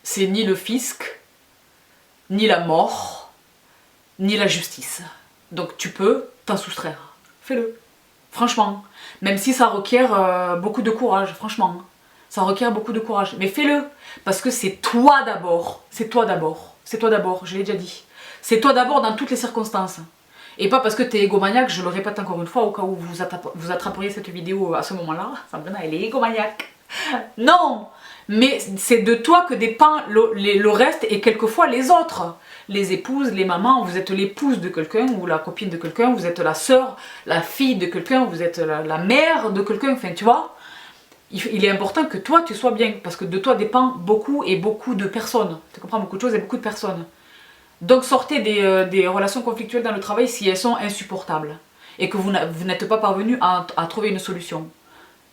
C'est ni le fisc, ni la mort, ni la justice. Donc tu peux t'en soustraire. Fais-le. Franchement. Même si ça requiert beaucoup de courage, franchement. Ça requiert beaucoup de courage. Mais fais-le. Parce que c'est toi d'abord. C'est toi d'abord. C'est toi d'abord, je l'ai déjà dit. C'est toi d'abord dans toutes les circonstances. Et pas parce que t'es égomaniaque, je le répète encore une fois, au cas où vous attraperiez cette vidéo à ce moment-là. Sabrina, elle est égomaniaque. Non! Mais c'est de toi que dépend le reste et quelquefois les autres. Les épouses, les mamans, vous êtes l'épouse de quelqu'un ou la copine de quelqu'un, vous êtes la sœur, la fille de quelqu'un, vous êtes la mère de quelqu'un, enfin tu vois. Il est important que toi tu sois bien, parce que de toi dépend beaucoup et beaucoup de personnes. Tu comprends, beaucoup de choses et beaucoup de personnes. Donc sortez des relations conflictuelles dans le travail si elles sont insupportables et que vous n'êtes pas parvenu à trouver une solution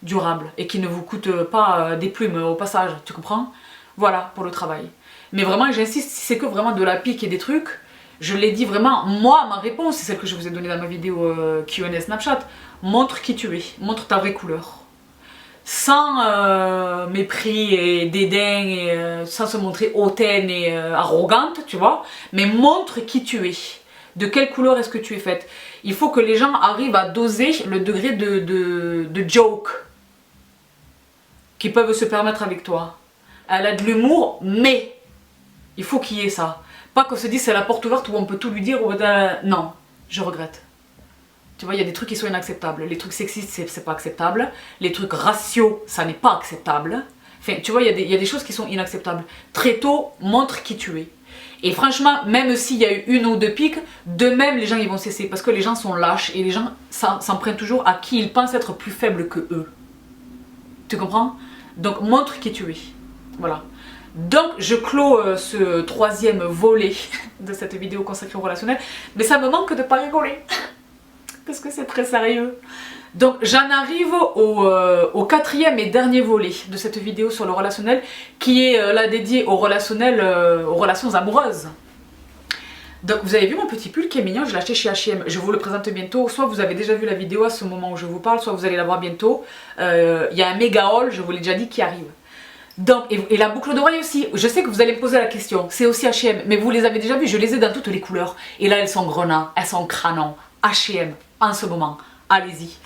durable et qui ne vous coûte pas des plumes au passage, tu comprends? Voilà pour le travail. Mais vraiment j'insiste, si c'est que vraiment de la pique et des trucs, je l'ai dit vraiment, moi ma réponse c'est celle que je vous ai donnée dans ma vidéo Q&A Snapchat, montre qui tu es, montre ta vraie couleur. Sans mépris et dédain et sans se montrer hautaine et arrogante, tu vois, mais montre qui tu es, de quelle couleur est-ce que tu es faite. Il faut que les gens arrivent à doser le degré de joke qu'ils peuvent se permettre avec toi. Elle a de l'humour, mais il faut qu'il y ait ça. Pas qu'on se dise c'est la porte ouverte où on peut tout lui dire, ou non, je regrette. Tu vois, il y a des trucs qui sont inacceptables. Les trucs sexistes, c'est pas acceptable. Les trucs raciaux, ça n'est pas acceptable. Enfin, tu vois, il y a des choses qui sont inacceptables. Très tôt, montre qui tu es. Et franchement, même s'il y a eu une ou deux piques, de même, les gens ils vont cesser. Parce que les gens sont lâches et les gens s'en prennent toujours à qui ils pensent être plus faibles que eux. Tu comprends? Donc, montre qui tu es. Voilà. Donc, je clôt ce troisième volet de cette vidéo consacrée au relationnel. Mais ça me manque de pas rigoler. Parce que c'est très sérieux. Donc j'en arrive au quatrième et dernier volet de cette vidéo sur le relationnel, qui est là dédié au relationnel, aux relations amoureuses. Donc vous avez vu mon petit pull qui est mignon, je l'ai acheté chez H&M, je vous le présente bientôt, soit vous avez déjà vu la vidéo à ce moment où je vous parle, soit vous allez la voir bientôt. Il y a un méga haul, je vous l'ai déjà dit, qui arrive. Donc, et la boucle d'oreille aussi, je sais que vous allez me poser la question, c'est aussi H&M, mais vous les avez déjà vues, je les ai dans toutes les couleurs. Et là elles sont grenats, elles sont cranons, H&M. En ce moment, allez-y.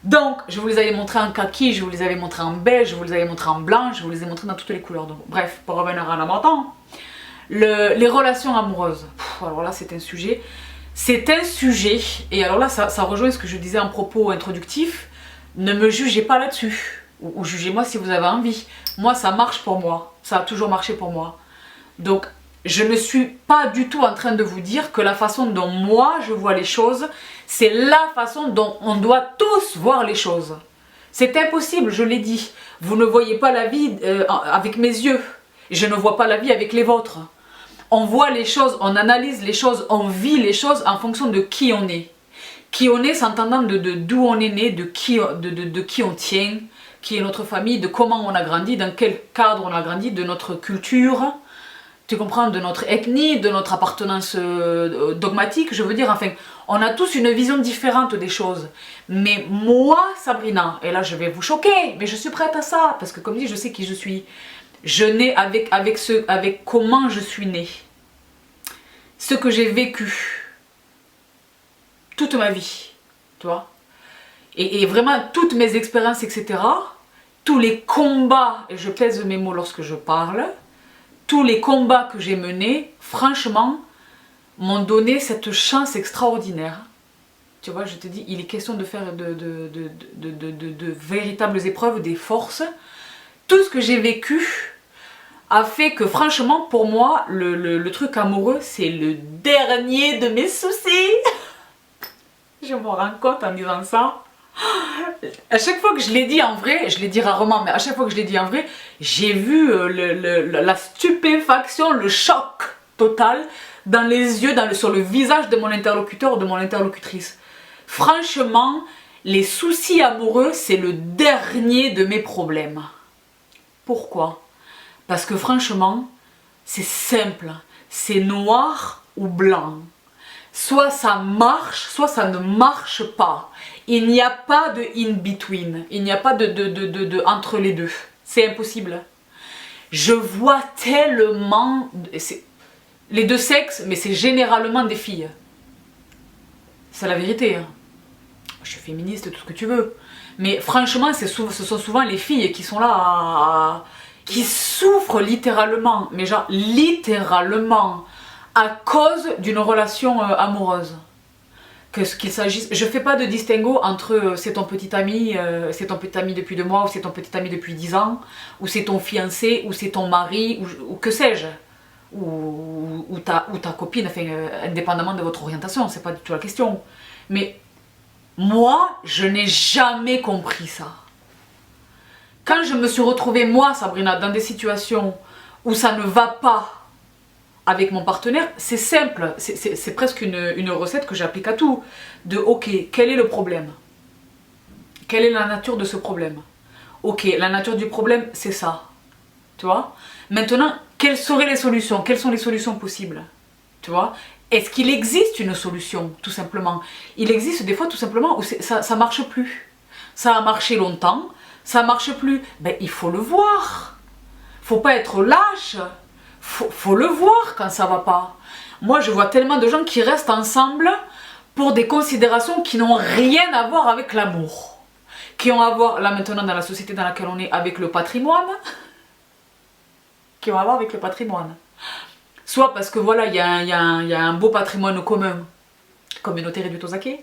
Donc, je vous les avais montrés en kaki, je vous les avais montrés en beige, je vous les avais montrés en blanc, je vous les ai montrés dans toutes les couleurs. Donc, bref, pour revenir à l'important, les relations amoureuses. Alors là, c'est un sujet. C'est un sujet, et alors là, ça rejoint ce que je disais en propos introductif. Ne me jugez pas là-dessus, ou jugez-moi si vous avez envie. Moi, ça marche pour moi, ça a toujours marché pour moi. Donc, je ne suis pas du tout en train de vous dire que la façon dont moi je vois les choses, c'est la façon dont on doit tous voir les choses. C'est impossible, je l'ai dit. Vous ne voyez pas la vie avec mes yeux. Je ne vois pas la vie avec les vôtres. On voit les choses, on analyse les choses, on vit les choses en fonction de qui on est. Qui on est, s'entendant d'où on est né, de qui on tient, qui est notre famille, de comment on a grandi, dans quel cadre on a grandi, de notre culture, tu comprends, de notre ethnie, de notre appartenance dogmatique, je veux dire, enfin, on a tous une vision différente des choses. Mais moi, Sabrina, et là je vais vous choquer, mais je suis prête à ça, parce que comme dit, je sais qui je suis. Je nais avec comment je suis née. Ce que j'ai vécu toute ma vie, tu vois. Et vraiment toutes mes expériences, etc. Tous les combats, et je pèse mes mots lorsque je parle, tous les combats que j'ai menés, franchement, m'ont donné cette chance extraordinaire. Tu vois, je te dis, il est question de faire de véritables épreuves, des forces. Tout ce que j'ai vécu a fait que, franchement, pour moi, le truc amoureux, c'est le dernier de mes soucis. Je me rends compte en disant ça. À chaque fois que je l'ai dit en vrai, je l'ai dit rarement, mais à chaque fois que je l'ai dit en vrai, j'ai vu la stupéfaction, le choc total dans les yeux, sur le visage de mon interlocuteur ou de mon interlocutrice. Franchement, les soucis amoureux, c'est le dernier de mes problèmes. Pourquoi? Parce que franchement, c'est simple, c'est noir ou blanc. Soit ça marche, soit ça ne marche pas. Il n'y a pas de in-between, il n'y a pas de entre les deux. C'est impossible. Je vois tellement... Les deux sexes, mais c'est généralement des filles. C'est la vérité. Hein. Je suis féministe, tout ce que tu veux. Mais franchement, ce sont souvent les filles qui sont là qui souffrent littéralement, mais genre littéralement, à cause d'une relation amoureuse. Qu'il s'agisse, je fais pas de distinguo entre c'est ton petit ami depuis 2 mois, ou c'est ton petit ami depuis 10 ans, ou c'est ton fiancé, ou c'est ton mari, ou que sais-je, ou ta copine, enfin, indépendamment de votre orientation, c'est pas du tout la question. Mais moi, je n'ai jamais compris ça. Quand je me suis retrouvée, moi, Sabrina, dans des situations où ça ne va pas avec mon partenaire, c'est simple, c'est presque une recette que j'applique à tout. De ok, quel est le problème? Quelle est la nature de ce problème? Ok, la nature du problème, c'est ça. Tu vois? Maintenant, quelles seraient les solutions? Quelles sont les solutions possibles? Tu vois? Est-ce qu'il existe une solution, tout simplement? Il existe des fois, tout simplement, où ça ne marche plus. Ça a marché longtemps, ça ne marche plus. Ben, il faut le voir. Faut pas être lâche. Faut le voir quand ça va pas. Moi, je vois tellement de gens qui restent ensemble pour des considérations qui n'ont rien à voir avec l'amour. Qui ont à voir, là maintenant, dans la société dans laquelle on est, avec le patrimoine. Qui ont à voir avec le patrimoine. Soit parce que voilà, il y a un beau patrimoine commun, communauté réduite aux acquis,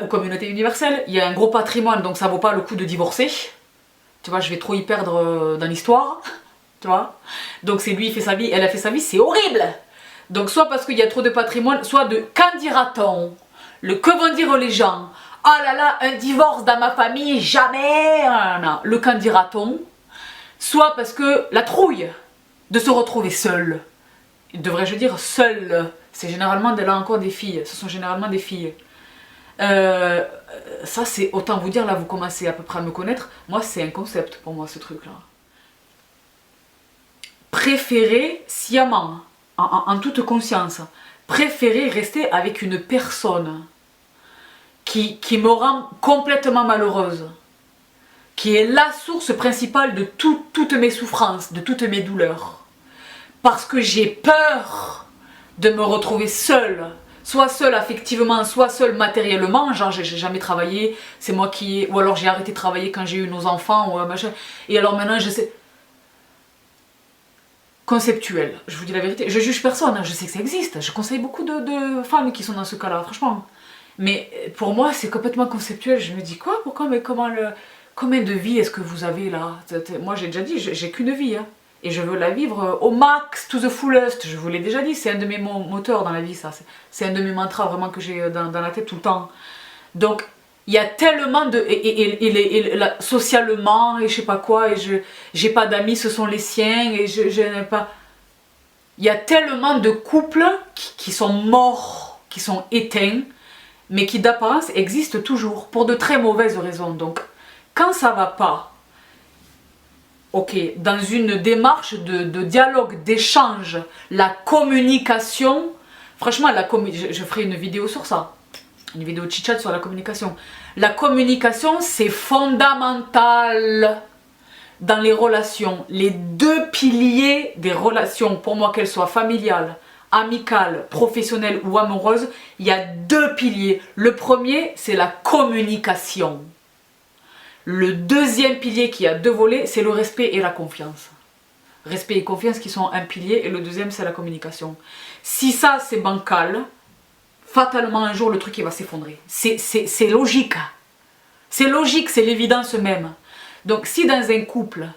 ou communauté universelle, il y a un gros patrimoine, donc ça vaut pas le coup de divorcer. Tu vois, je vais trop y perdre dans l'histoire. Tu vois, donc c'est lui, il fait sa vie, elle a fait sa vie, c'est horrible. Donc soit parce qu'il y a trop de patrimoine, soit de qu'en dira-t-on, le que vont dire les gens, oh là là, un divorce dans ma famille, jamais, non, le qu'en dira-t-on, soit parce que la trouille de se retrouver seule, devrais-je dire seule, c'est généralement là encore des filles, ce sont généralement des filles. Ça c'est, autant vous dire, là vous commencez à peu près à me connaître, moi c'est un concept pour moi ce truc là. Préférer sciemment, en toute conscience, préférer rester avec une personne qui me rend complètement malheureuse, qui est la source principale de toutes mes souffrances, de toutes mes douleurs. Parce que j'ai peur de me retrouver seule, soit seule affectivement, soit seule matériellement, genre j'ai jamais travaillé, c'est moi qui... Ou alors j'ai arrêté de travailler quand j'ai eu nos enfants, ou machin, et alors maintenant je sais... Conceptuel, je vous dis la vérité, je juge personne, je sais que ça existe, je conseille beaucoup de femmes qui sont dans ce cas-là, franchement. Mais pour moi, c'est complètement conceptuel, je me dis quoi, pourquoi, mais comment combien de vies est-ce que vous avez là? Moi j'ai déjà dit, j'ai qu'une vie, hein, et je veux la vivre au max, to the fullest, je vous l'ai déjà dit, c'est un de mes moteurs dans la vie, ça, c'est un de mes mantras vraiment que j'ai dans la tête tout le temps. Donc, il y a tellement de... socialement, et je sais pas quoi, et j'ai pas d'amis, ce sont les siens, et je n'ai pas... Il y a tellement de couples qui sont morts, qui sont éteints, mais qui d'apparence existent toujours, pour de très mauvaises raisons. Donc, quand ça va pas, ok, dans une démarche de dialogue, d'échange, la communication, franchement, je ferai une vidéo sur ça, une vidéo chit-chat sur la communication. La communication, c'est fondamental dans les relations. Les deux piliers des relations, pour moi, qu'elles soient familiales, amicales, professionnelles ou amoureuses, il y a deux piliers. Le premier, c'est la communication. Le deuxième pilier qui a deux volets, c'est le respect et la confiance. Respect et confiance qui sont un pilier, et le deuxième, c'est la communication. Si ça, c'est bancal, fatalement un jour le truc il va s'effondrer. C'est logique. C'est logique, c'est l'évidence même. Donc si dans un couple,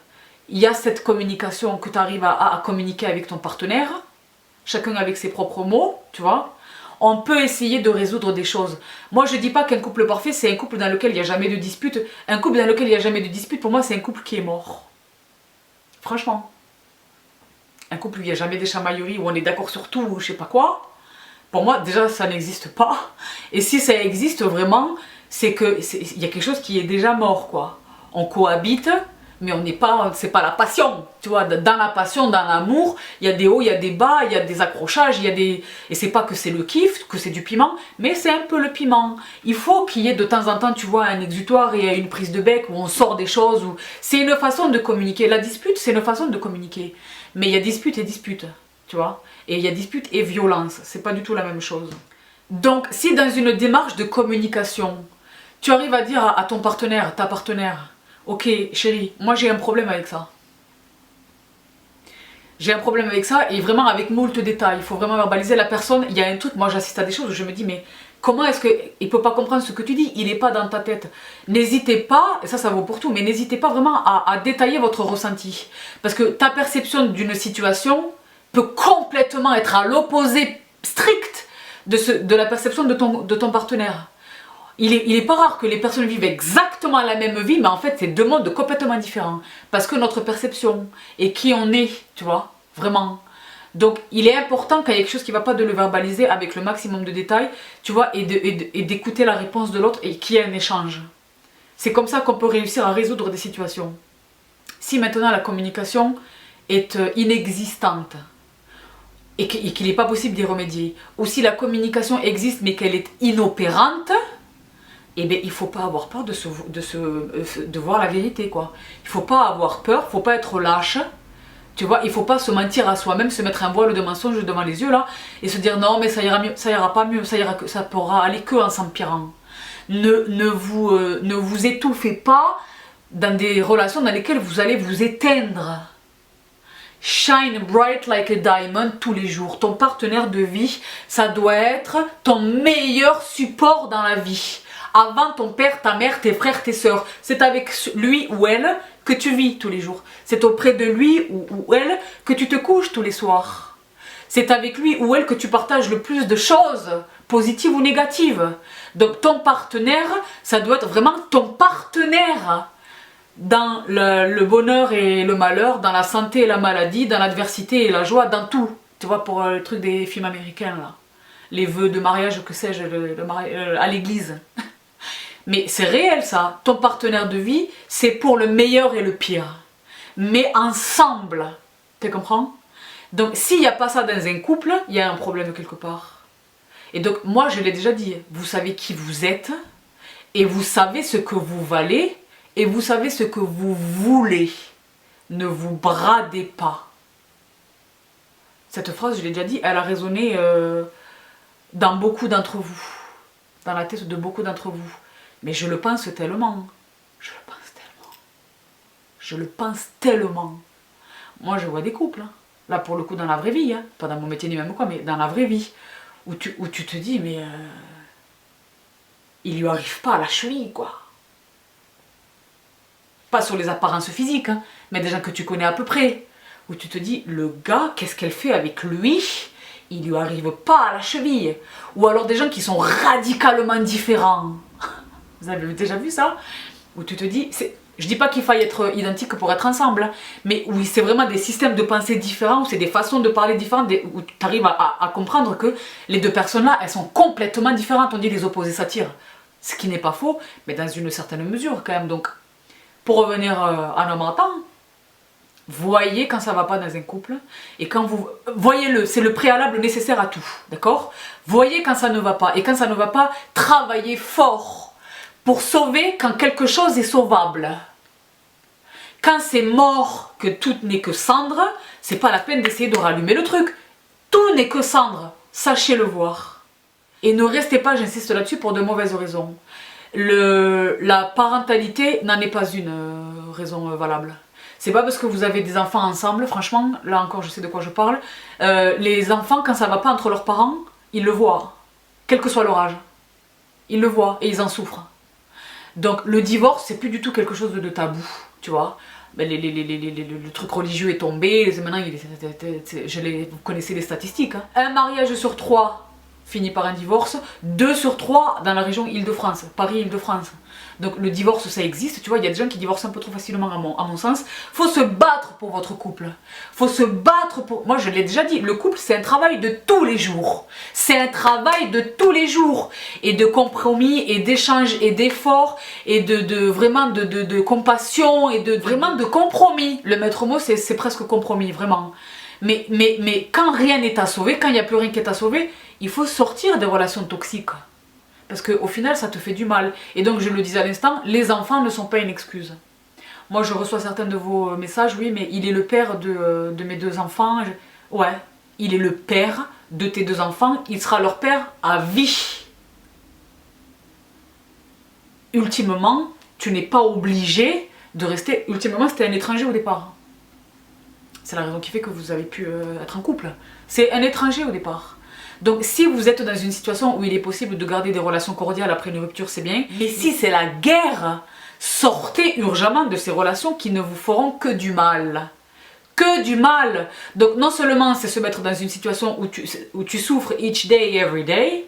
il y a cette communication, que tu arrives à communiquer avec ton partenaire, chacun avec ses propres mots, tu vois, on peut essayer de résoudre des choses. Moi je dis pas qu'un couple parfait c'est un couple dans lequel il n'y a jamais de dispute. Un couple dans lequel il n'y a jamais de dispute, pour moi c'est un couple qui est mort. Franchement. Un couple où il n'y a jamais des chamailleries, où on est d'accord sur tout, ou je sais pas quoi. Pour moi, déjà, ça n'existe pas. Et si ça existe vraiment, c'est qu'il y a quelque chose qui est déjà mort, quoi. On cohabite, mais on n'est pas, c'est pas la passion. Tu vois, dans la passion, dans l'amour, il y a des hauts, il y a des bas, il y a des accrochages, il y a des... Et c'est pas que c'est le kiff, que c'est du piment, mais c'est un peu le piment. Il faut qu'il y ait de temps en temps, tu vois, un exutoire et une prise de bec où on sort des choses. Où... C'est une façon de communiquer. La dispute, c'est une façon de communiquer. Mais il y a dispute et dispute. Tu vois, et il y a dispute et violence, c'est pas du tout la même chose. Donc si dans une démarche de communication, tu arrives à dire à ton partenaire, ta partenaire, ok chérie, moi j'ai un problème avec ça. J'ai un problème avec ça, et vraiment avec moult détails, il faut vraiment verbaliser la personne. Il y a un truc, moi j'assiste à des choses où je me dis mais comment est-ce qu'il peut pas comprendre ce que tu dis, il n'est pas dans ta tête. N'hésitez pas, et ça vaut pour tout, mais n'hésitez pas vraiment à détailler votre ressenti. Parce que ta perception d'une situation peut complètement être à l'opposé strict de la perception de ton partenaire. Il est pas rare que les personnes vivent exactement la même vie, mais en fait c'est deux mondes complètement différents. Parce que notre perception et qui on est, tu vois, vraiment. Donc il est important quand il y a quelque chose qui ne va pas, de le verbaliser avec le maximum de détails, tu vois, et d'écouter la réponse de l'autre et qu'il y ait un échange. C'est comme ça qu'on peut réussir à résoudre des situations. Si maintenant la communication est inexistante, et qu'il n'est pas possible d'y remédier, ou si la communication existe mais qu'elle est inopérante, eh bien il ne faut pas avoir peur de voir la vérité, quoi. Il ne faut pas avoir peur, il ne faut pas être lâche, tu vois, il ne faut pas se mentir à soi-même, se mettre un voile de mensonge devant les yeux là, et se dire non mais ça ira mieux, ça ira pas mieux, ça pourra aller que en s'empirant. Ne vous étouffez pas dans des relations dans lesquelles vous allez vous éteindre. Shine bright like a diamond tous les jours. Ton partenaire de vie, ça doit être ton meilleur support dans la vie. Avant ton père, ta mère, tes frères, tes sœurs. C'est avec lui ou elle que tu vis tous les jours. C'est auprès de lui ou elle que tu te couches tous les soirs. C'est avec lui ou elle que tu partages le plus de choses, positives ou négatives. Donc ton partenaire, ça doit être vraiment ton partenaire. Dans le bonheur et le malheur, dans la santé et la maladie, dans l'adversité et la joie, dans tout. Tu vois, pour le truc des films américains, là. Les vœux de mariage, que sais-je, à l'église. Mais c'est réel, ça. Ton partenaire de vie, c'est pour le meilleur et le pire. Mais ensemble. Tu comprends? Donc, s'il n'y a pas ça dans un couple, il y a un problème quelque part. Et donc, moi, je l'ai déjà dit, vous savez qui vous êtes, et vous savez ce que vous valez, et vous savez ce que vous voulez. Ne vous bradez pas. Cette phrase, je l'ai déjà dit, elle a résonné dans beaucoup d'entre vous. Dans la tête de beaucoup d'entre vous. Mais je le pense tellement. Je le pense tellement. Je le pense tellement. Moi, je vois des couples. Hein. Là, pour le coup, dans la vraie vie. Hein. Pas dans mon métier ni même quoi, mais dans la vraie vie. Où tu te dis, mais... il lui arrive pas à la cheville, quoi. Pas sur les apparences physiques, hein, mais des gens que tu connais à peu près. Où tu te dis, le gars, qu'est-ce qu'elle fait avec lui? Il lui arrive pas à la cheville. Ou alors des gens qui sont radicalement différents. Vous avez déjà vu ça? Où tu te dis, je dis pas qu'il faille être identique pour être ensemble, mais oui, c'est vraiment des systèmes de pensée différents, où c'est des façons de parler différentes, où tu arrives à comprendre que les deux personnes-là, elles sont complètement différentes. On dit les opposés s'attirent, ce qui n'est pas faux, mais dans une certaine mesure quand même. Donc, pour revenir à nos mentants, voyez quand ça va pas dans un couple, et quand vous... Voyez-le, c'est le préalable nécessaire à tout, d'accord? Voyez quand ça ne va pas, et quand ça ne va pas, travaillez fort pour sauver quand quelque chose est sauvable. Quand c'est mort, que tout n'est que cendre, c'est pas la peine d'essayer de rallumer le truc. Tout n'est que cendre, sachez le voir. Et ne restez pas, j'insiste là-dessus, pour de mauvaises raisons. La parentalité n'en est pas une raison valable. C'est pas parce que vous avez des enfants ensemble, franchement, là encore je sais de quoi je parle, les enfants, quand ça va pas entre leurs parents, ils le voient, quel que soit leur âge. Ils le voient et ils en souffrent. Donc le divorce, c'est plus du tout quelque chose de tabou, tu vois. Ben, le truc religieux est tombé, maintenant, vous connaissez les statistiques. Hein. Un mariage sur 3 finit par un divorce, 2 sur 3 dans la région Île-de-France, Paris-Île-de-France. Donc le divorce, ça existe, tu vois, il y a des gens qui divorcent un peu trop facilement à mon sens. Faut se battre pour votre couple. Faut se battre pour... Moi je l'ai déjà dit, le couple c'est un travail de tous les jours. C'est un travail de tous les jours. Et de compromis, et d'échange, et d'efforts, et vraiment de compassion, et vraiment de compromis. Le maître mot c'est presque compromis, vraiment. Mais quand rien n'est à sauver, quand il n'y a plus rien qui est à sauver, il faut sortir des relations toxiques. Parce qu'au final, ça te fait du mal. Et donc, je le disais à l'instant, les enfants ne sont pas une excuse. Moi, je reçois certains de vos messages, oui, mais il est le père de mes 2 enfants. Ouais, il est le père de tes 2 enfants, il sera leur père à vie. Ultimement, tu n'es pas obligé de rester... Ultimement, c'était un étranger au départ. C'est la raison qui fait que vous avez pu être en couple. C'est un étranger au départ. Donc si vous êtes dans une situation où il est possible de garder des relations cordiales après une rupture, c'est bien. Mais si c'est la guerre, sortez urgemment de ces relations qui ne vous feront que du mal. Que du mal. Donc non seulement c'est se mettre dans une situation où tu souffres each day, every day.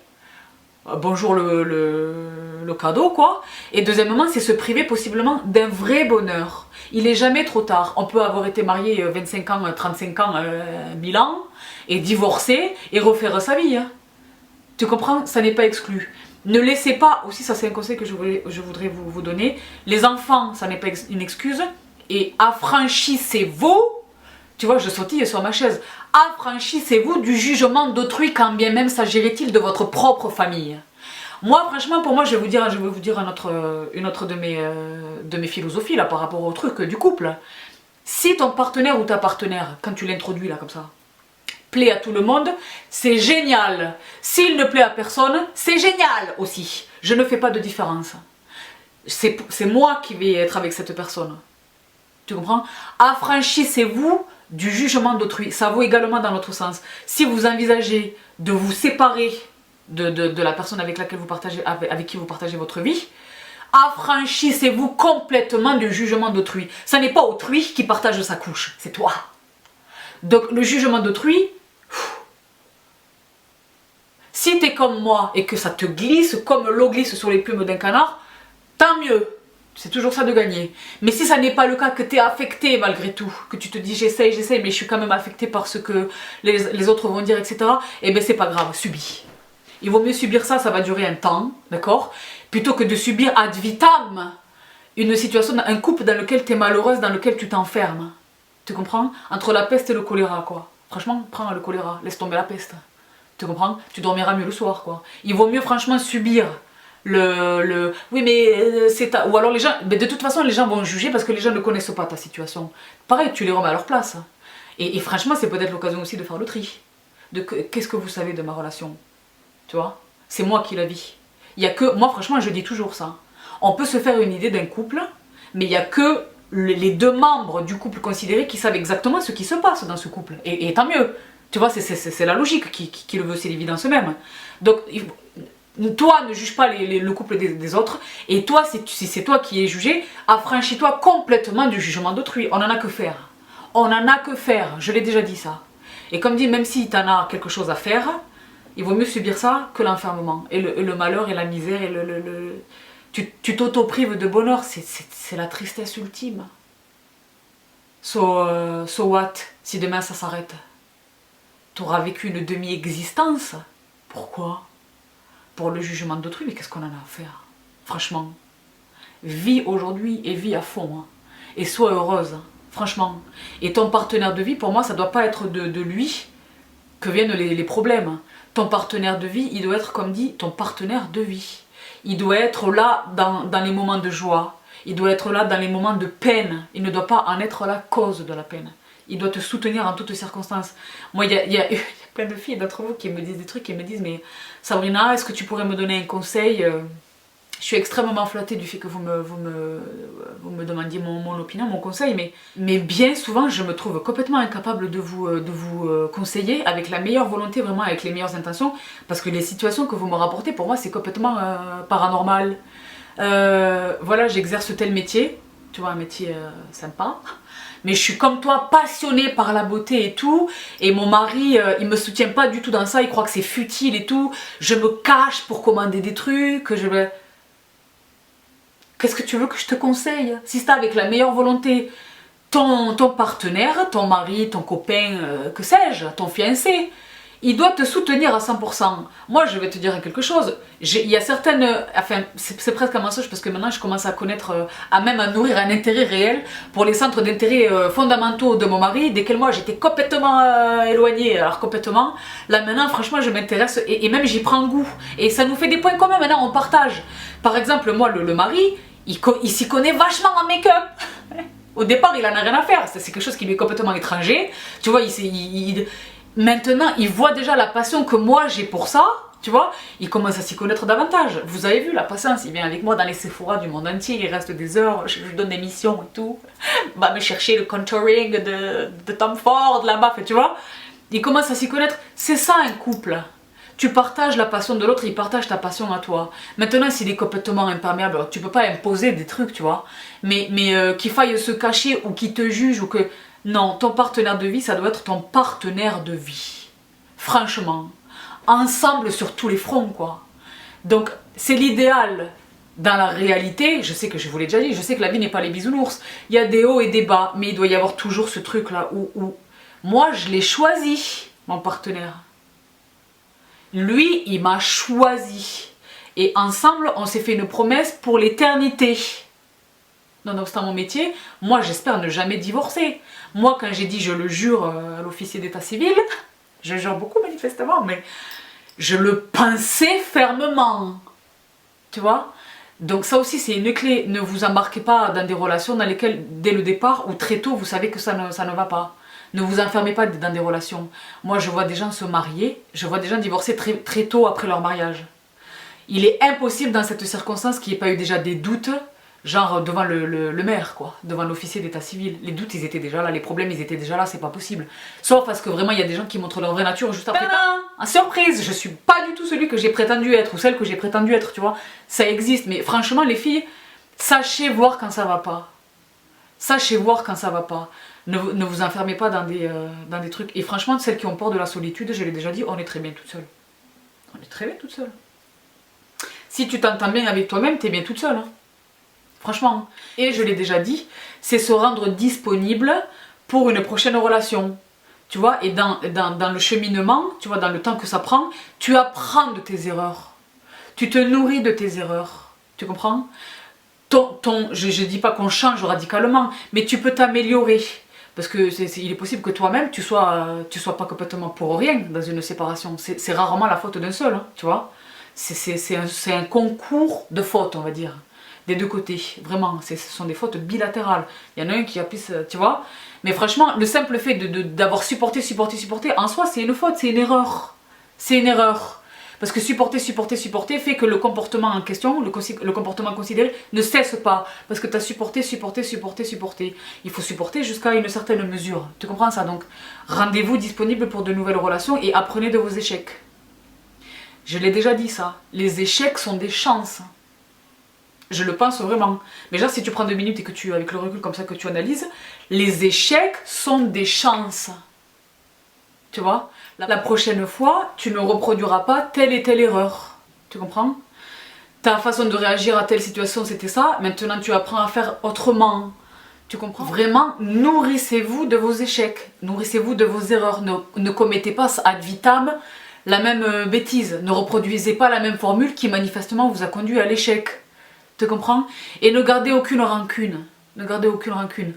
Bonjour le cadeau quoi. Et deuxièmement, c'est se priver possiblement d'un vrai bonheur. Il n'est jamais trop tard. On peut avoir été marié 25 ans, 35 ans, 1000 ans, et divorcer et refaire sa vie. Hein. Tu comprends? Ça n'est pas exclu. Ne laissez pas, aussi ça c'est un conseil que je voudrais vous donner, les enfants, ça n'est pas une excuse, et affranchissez-vous, tu vois, je sautille sur ma chaise, affranchissez-vous du jugement d'autrui quand bien même s'agirait-il de votre propre famille. Moi, franchement, pour moi, je vais vous dire une autre de mes philosophies là, par rapport au truc du couple. Si ton partenaire ou ta partenaire, quand tu l'introduis là comme ça, plaît à tout le monde, c'est génial. S'il ne plaît à personne, c'est génial aussi. Je ne fais pas de différence. C'est moi qui vais être avec cette personne. Tu comprends? Affranchissez-vous du jugement d'autrui. Ça vaut également dans l'autre sens. Si vous envisagez de vous séparer de la personne avec qui vous partagez votre vie, affranchissez-vous complètement du jugement d'autrui. Ce n'est pas autrui qui partage sa couche, c'est toi. Donc le jugement d'autrui, si tu es comme moi et que ça te glisse comme l'eau glisse sur les plumes d'un canard, tant mieux. C'est toujours ça de gagner. Mais si ça n'est pas le cas, que tu es affecté malgré tout, que tu te dis j'essaye, mais je suis quand même affecté par ce que les autres vont dire, etc. Eh bien c'est pas grave, subis. Il vaut mieux subir ça, ça va durer un temps, d'accord? Plutôt que de subir ad vitam une situation, un couple dans lequel tu es malheureuse, dans lequel tu t'enfermes. Tu comprends? Entre la peste et le choléra, quoi. Franchement, prends le choléra, laisse tomber la peste. Tu comprends? Tu dormiras mieux le soir, quoi. Il vaut mieux franchement subir oui mais c'est ta... Ou alors les gens... Mais de toute façon les gens vont juger parce que les gens ne connaissent pas ta situation. Pareil, tu les remets à leur place. Et franchement c'est peut-être l'occasion aussi de faire le tri. Qu'est-ce que vous savez de ma relation? Tu vois? C'est moi qui la vis. Il y a que... Moi franchement je dis toujours ça. On peut se faire une idée d'un couple, mais il n'y a que les 2 membres du couple considérés qui savent exactement ce qui se passe dans ce couple. Et tant mieux. Tu vois, c'est la logique qui le veut, c'est l'évidence même. Donc... Toi, ne juge pas le couple des autres. Et toi, si c'est toi qui es jugé, affranchis-toi complètement du jugement d'autrui. On n'en a que faire. On n'en a que faire. Je l'ai déjà dit ça. Et comme dit, même si tu en as quelque chose à faire, il vaut mieux subir ça que l'enfermement. Et le malheur et la misère et tu t'auto-prives de bonheur, c'est la tristesse ultime. So what, si demain ça s'arrête? T'auras vécu une demi-existence. Pourquoi? Pour le jugement d'autrui, mais qu'est-ce qu'on en a à faire? Franchement. Vis aujourd'hui et vis à fond. Hein. Et sois heureuse, hein. Franchement. Et ton partenaire de vie, pour moi, ça ne doit pas être de lui que viennent les problèmes. Ton partenaire de vie, il doit être, comme dit, ton partenaire de vie. Il doit être là dans les moments de joie. Il doit être là dans les moments de peine. Il ne doit pas en être la cause de la peine. Il doit te soutenir en toutes circonstances. Moi, il y a plein de filles d'entre vous qui me disent des trucs, qui me disent « Mais Sabrina, est-ce que tu pourrais me donner un conseil ?» Je suis extrêmement flattée du fait que vous me demandiez mon opinion, mon conseil, mais bien souvent, je me trouve complètement incapable de vous conseiller avec la meilleure volonté, vraiment avec les meilleures intentions, parce que les situations que vous me rapportez, pour moi, c'est complètement paranormal. Voilà, j'exerce tel métier, tu vois, un métier sympa. Mais je suis comme toi, passionnée par la beauté et tout. Et mon mari, il me soutient pas du tout dans ça. Il croit que c'est futile et tout. Je me cache pour commander des trucs. Qu'est-ce que tu veux que je te conseille? Si c'est avec la meilleure volonté, ton partenaire, ton mari, ton copain, que sais-je, ton fiancé, il doit te soutenir à 100%. Moi, je vais te dire quelque chose. Il y a certaines... Enfin, c'est presque un mensonge parce que maintenant, je commence à connaître, à nourrir un intérêt réel pour les centres d'intérêt fondamentaux de mon mari, desquels moi, j'étais complètement éloignée. Alors, complètement. Là, maintenant, franchement, je m'intéresse et même j'y prends goût. Et ça nous fait des points communs. Maintenant, on partage. Par exemple, moi, le mari, il s'y connaît vachement en make-up. Au départ, il en a rien à faire. C'est quelque chose qui lui est complètement étranger. Tu vois, maintenant, il voit déjà la passion que moi j'ai pour ça, tu vois, il commence à s'y connaître davantage. Vous avez vu la patience, il vient avec moi dans les Sephora du monde entier, il reste des heures, je lui donne des missions et tout, va me chercher le contouring de Tom Ford là-bas, tu vois. Il commence à s'y connaître, c'est ça un couple. Tu partages la passion de l'autre, il partage ta passion à toi. Maintenant, s'il est complètement imperméable, tu peux pas imposer des trucs, tu vois, mais qu'il faille se cacher ou qu'il te juge ou que... Non, ton partenaire de vie, ça doit être ton partenaire de vie. Franchement. Ensemble sur tous les fronts, quoi. Donc, c'est l'idéal. Dans la réalité, je sais que je vous l'ai déjà dit, je sais que la vie n'est pas les bisounours. Il y a des hauts et des bas, mais il doit y avoir toujours ce truc-là où moi, je l'ai choisi, mon partenaire. Lui, il m'a choisi. Et ensemble, on s'est fait une promesse pour l'éternité. Nonobstant mon métier, moi j'espère ne jamais divorcer. Moi quand j'ai dit je le jure à l'officier d'état civil, je jure beaucoup manifestement, mais je le pensais fermement. Tu vois? Donc ça aussi c'est une clé. Ne vous embarquez pas dans des relations dans lesquelles dès le départ ou très tôt vous savez que ça ne va pas. Ne vous enfermez pas dans des relations. Moi je vois des gens se marier, je vois des gens divorcer très tôt après leur mariage. Il est impossible dans cette circonstance qu'il n'y ait pas eu déjà des doutes. Genre devant le maire, quoi, devant l'officier d'état civil. Les doutes, ils étaient déjà là, les problèmes, ils étaient déjà là, c'est pas possible. Sauf parce que vraiment, il y a des gens qui montrent leur vraie nature juste après. En surprise, je suis pas du tout celui que j'ai prétendu être, ou celle que j'ai prétendu être, tu vois. Ça existe, mais franchement, les filles, sachez voir quand ça va pas. Sachez voir quand ça va pas. Ne vous enfermez pas dans des trucs. Et franchement, celles qui ont peur de la solitude, je l'ai déjà dit, on est très bien toute seule. On est très bien toute seule. Si tu t'entends bien avec toi-même, t'es bien toute seule, hein. Franchement. Et je l'ai déjà dit, c'est se rendre disponible pour une prochaine relation. Tu vois, et dans le cheminement, tu vois, dans le temps que ça prend, tu apprends de tes erreurs. Tu te nourris de tes erreurs. Tu comprends? Je dis pas qu'on change radicalement, mais tu peux t'améliorer. Parce que il est possible que toi-même, tu sois pas complètement pour rien dans une séparation. C'est rarement la faute d'un seul, hein, tu vois. C'est un concours de fautes, on va dire. Des deux côtés, vraiment, ce sont des fautes bilatérales. Il y en a un qui a plus, tu vois. Mais franchement, le simple fait d'avoir supporté, en soi, c'est une faute, c'est une erreur. C'est une erreur. Parce que supporter fait que le comportement en question, le comportement considéré, ne cesse pas. Parce que tu as supporté. Il faut supporter jusqu'à une certaine mesure. Tu comprends ça? Donc, rendez-vous disponible pour de nouvelles relations et apprenez de vos échecs. Je l'ai déjà dit ça. Les échecs sont des chances. Je le pense vraiment. Mais genre, si tu prends 2 minutes et que tu, avec le recul comme ça, que tu analyses, les échecs sont des chances. Tu vois? La prochaine fois, tu ne reproduiras pas telle et telle erreur. Tu comprends? ta façon de réagir à telle situation c'était ça, maintenant tu apprends à faire autrement. Tu comprends? Vraiment, nourrissez-vous de vos échecs, nourrissez-vous de vos erreurs, ne commettez pas ad vitam la même bêtise, ne reproduisez pas la même formule qui manifestement vous a conduit à l'échec. Tu comprends? Et ne gardez aucune rancune, ne gardez aucune rancune.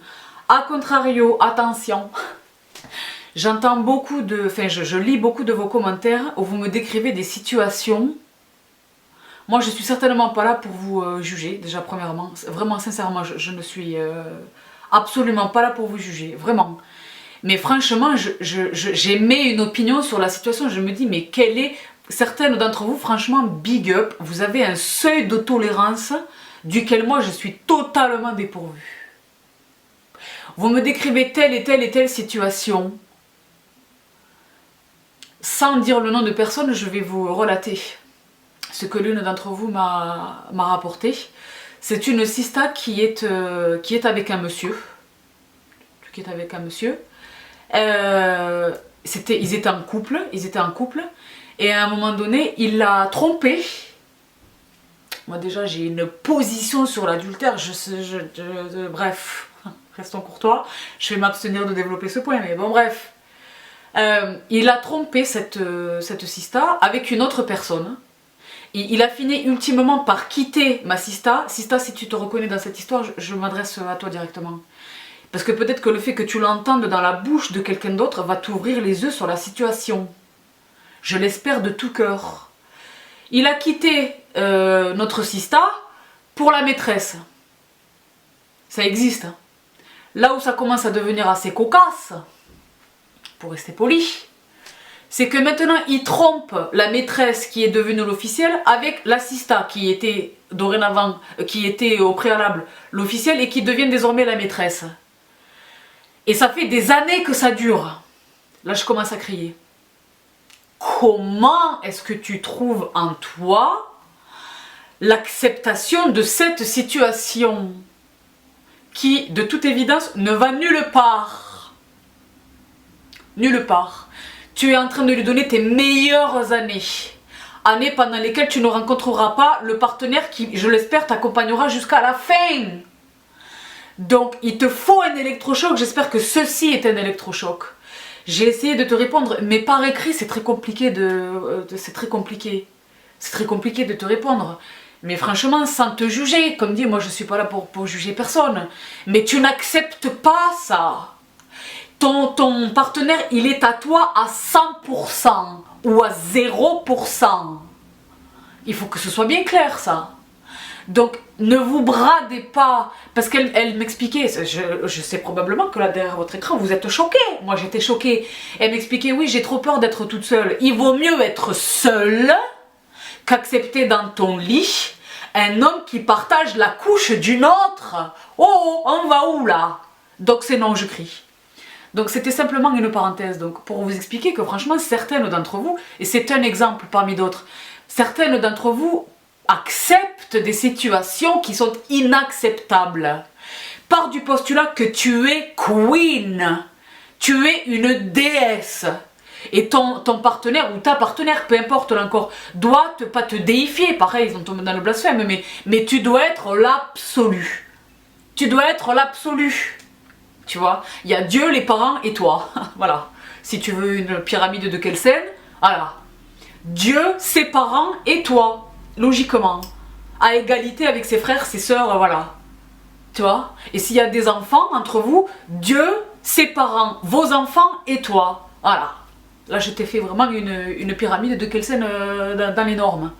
A contrario, attention, j'entends beaucoup de, enfin je lis beaucoup de vos commentaires où vous me décrivez des situations. Moi je suis certainement pas là pour vous juger, déjà premièrement, vraiment sincèrement je ne suis absolument pas là pour vous juger, vraiment. Mais franchement j'émets une opinion sur la situation, je me dis mais quelle est, certaines d'entre vous franchement big up, vous avez un seuil de tolérance duquel moi je suis totalement dépourvue. Vous me décrivez telle et telle et telle situation, sans dire le nom de personne, je vais vous relater ce que l'une d'entre vous m'a rapporté. C'est une sista qui est avec un monsieur. Ils étaient en couple, et à un moment donné, il l'a trompée. Moi déjà, j'ai une position sur l'adultère, bref, restons courtois, je vais m'abstenir de développer ce point, mais bon bref. Il a trompé cette sista avec une autre personne. Il a fini ultimement par quitter ma sista. Sista, si tu te reconnais dans cette histoire, je m'adresse à toi directement. Parce que peut-être que le fait que tu l'entendes dans la bouche de quelqu'un d'autre va t'ouvrir les yeux sur la situation. Je l'espère de tout cœur. Il a quitté notre sista pour la maîtresse. Ça existe. Là où ça commence à devenir assez cocasse, pour rester poli, c'est que maintenant il trompe la maîtresse qui est devenue l'officielle avec l'assista qui était dorénavant, qui était au préalable l'officielle et qui devient désormais la maîtresse. Et ça fait des années que ça dure. Là je commence à crier. Comment est-ce que tu trouves en toi l'acceptation de cette situation qui, de toute évidence, ne va nulle part? Nulle part. Tu es en train de lui donner tes meilleures années. Années pendant lesquelles tu ne rencontreras pas le partenaire qui, je l'espère, t'accompagnera jusqu'à la fin. Donc, il te faut un électrochoc. J'espère que ceci est un électrochoc. J'ai essayé de te répondre, mais par écrit, c'est très compliqué c'est très compliqué. C'est très compliqué de te répondre. Mais franchement, sans te juger, comme dit, moi je suis pas là pour juger personne. Mais tu n'acceptes pas ça. Ton partenaire, il est à toi à 100% ou à 0%. Il faut que ce soit bien clair, ça. Donc, ne vous bradez pas. Parce qu'elle m'expliquait, je sais probablement que là, derrière votre écran, vous êtes choqués. Moi, j'étais choquée. Elle m'expliquait, oui, j'ai trop peur d'être toute seule. Il vaut mieux être seule qu'accepter dans ton lit un homme qui partage la couche d'une autre. Oh, on va où, là? Donc, c'est non, je crie. Donc c'était simplement une parenthèse, donc pour vous expliquer que franchement certaines d'entre vous, et c'est un exemple parmi d'autres, certaines d'entre vous acceptent des situations qui sont inacceptables. Part du postulat que tu es queen, tu es une déesse, et ton partenaire ou ta partenaire, peu importe là encore, doit pas te déifier, pareil ils ont tombé dans le blasphème, mais tu dois être l'absolu. Tu dois être l'absolu. Tu vois, il y a Dieu, les parents et toi. Voilà. Si tu veux une pyramide de Kelsen, voilà. Dieu, ses parents et toi. Logiquement. À égalité avec ses frères, ses sœurs, voilà. Tu vois. Et s'il y a des enfants entre vous, Dieu, ses parents, vos enfants et toi. Voilà. Là, je t'ai fait vraiment une pyramide de Kelsen dans les normes.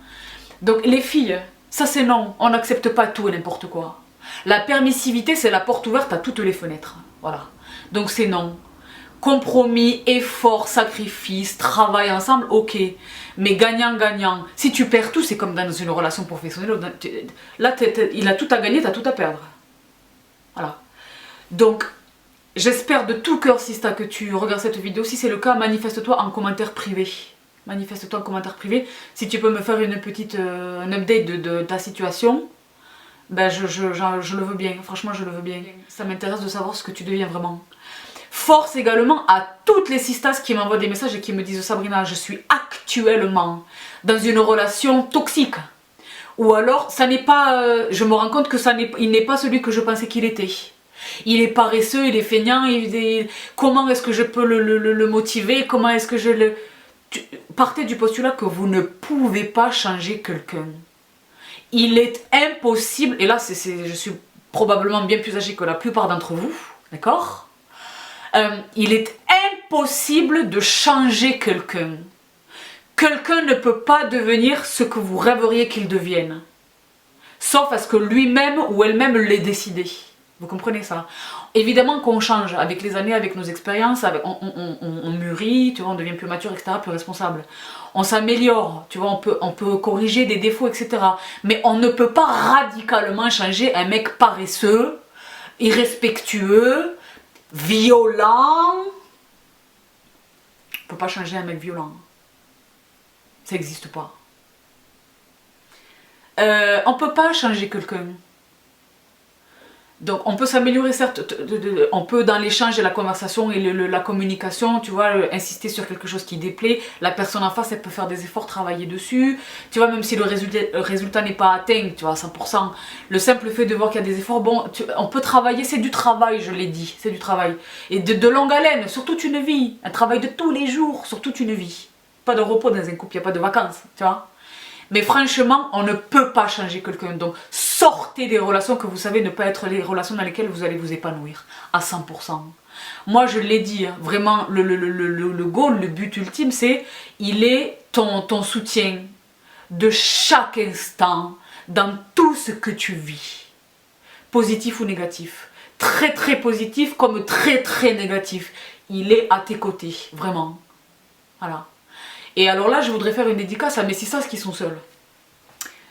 Donc, les filles, ça c'est non. On n'accepte pas tout et n'importe quoi. La permissivité, c'est la porte ouverte à toutes les fenêtres. Voilà. Donc c'est non. Compromis, effort, sacrifice, travail ensemble, ok. Mais gagnant-gagnant. Si tu perds tout, c'est comme dans une relation professionnelle. Là, il a tout à gagner, tu as tout à perdre. Voilà. Donc, j'espère de tout cœur, Sista, que tu regardes cette vidéo. Si c'est le cas, manifeste-toi en commentaire privé. Manifeste-toi en commentaire privé. Si tu peux me faire une petite un update de ta situation. Ben je le veux bien, franchement je le veux bien. Ça m'intéresse de savoir ce que tu deviens vraiment. Force également à toutes les sistas qui m'envoient des messages et qui me disent Sabrina, je suis actuellement dans une relation toxique Ou alors, ça n'est pas, je me rends compte que il n'est pas celui que je pensais qu'il était. Il est paresseux, il est feignant, comment est-ce que je peux le motiver, comment est-ce que je le... Partez du postulat que vous ne pouvez pas changer quelqu'un. Il est impossible, et là je suis probablement bien plus âgée que la plupart d'entre vous, d'accord? Il est impossible de changer quelqu'un. Quelqu'un ne peut pas devenir ce que vous rêveriez qu'il devienne. Sauf à ce que lui-même ou elle-même l'ait décidé. Vous comprenez ça? Évidemment qu'on change avec les années, avec nos expériences, on mûrit, tu vois, on devient plus mature, etc., plus responsable. On s'améliore, tu vois, on peut corriger des défauts, etc. Mais on ne peut pas radicalement changer un mec paresseux, irrespectueux, violent. On ne peut pas changer un mec violent. Ça n'existe pas. On ne peut pas changer quelqu'un. Donc on peut s'améliorer certes, on peut dans l'échange et la conversation et la communication, tu vois, insister sur quelque chose qui déplaît, la personne en face elle peut faire des efforts, travailler dessus, tu vois, même si le résultat n'est pas atteint, tu vois, à 100%, le simple fait de voir qu'il y a des efforts, bon, on peut travailler, c'est du travail, je l'ai dit, c'est du travail, et de longue haleine, sur toute une vie, un travail de tous les jours, sur toute une vie, pas de repos dans un couple, il n'y a pas de vacances, tu vois. Mais franchement, on ne peut pas changer quelqu'un. Donc, sortez des relations que vous savez ne pas être les relations dans lesquelles vous allez vous épanouir à 100%. Moi, je l'ai dit, hein, vraiment, le goal, le but ultime, c'est il est ton soutien de chaque instant dans tout ce que tu vis. Positif ou négatif. Très très positif comme très très négatif. Il est à tes côtés, vraiment. Voilà. Et alors là, je voudrais faire une dédicace à mes sistas qui sont seules.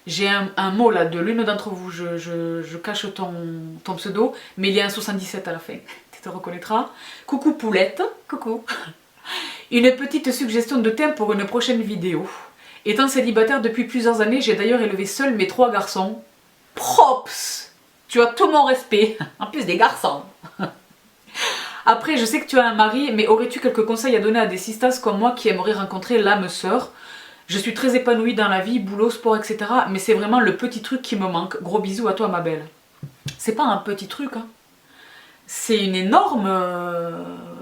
J'ai un mot là de l'une d'entre vous, je cache ton pseudo, mais il y a un 77 à la fin, tu te reconnaîtras. Coucou Poulette, coucou. Une petite suggestion de thème pour une prochaine vidéo. Étant célibataire depuis plusieurs années, j'ai d'ailleurs élevé seul mes 3 garçons. Props! Tu as tout mon respect, en plus des garçons. Après, je sais que tu as un mari, mais aurais-tu quelques conseils à donner à des sistas comme moi qui aimeraient rencontrer l'âme sœur? Je suis très épanouie dans la vie, boulot, sport, etc. Mais c'est vraiment le petit truc qui me manque. Gros bisous à toi, ma belle. C'est pas un petit truc, hein. C'est une énorme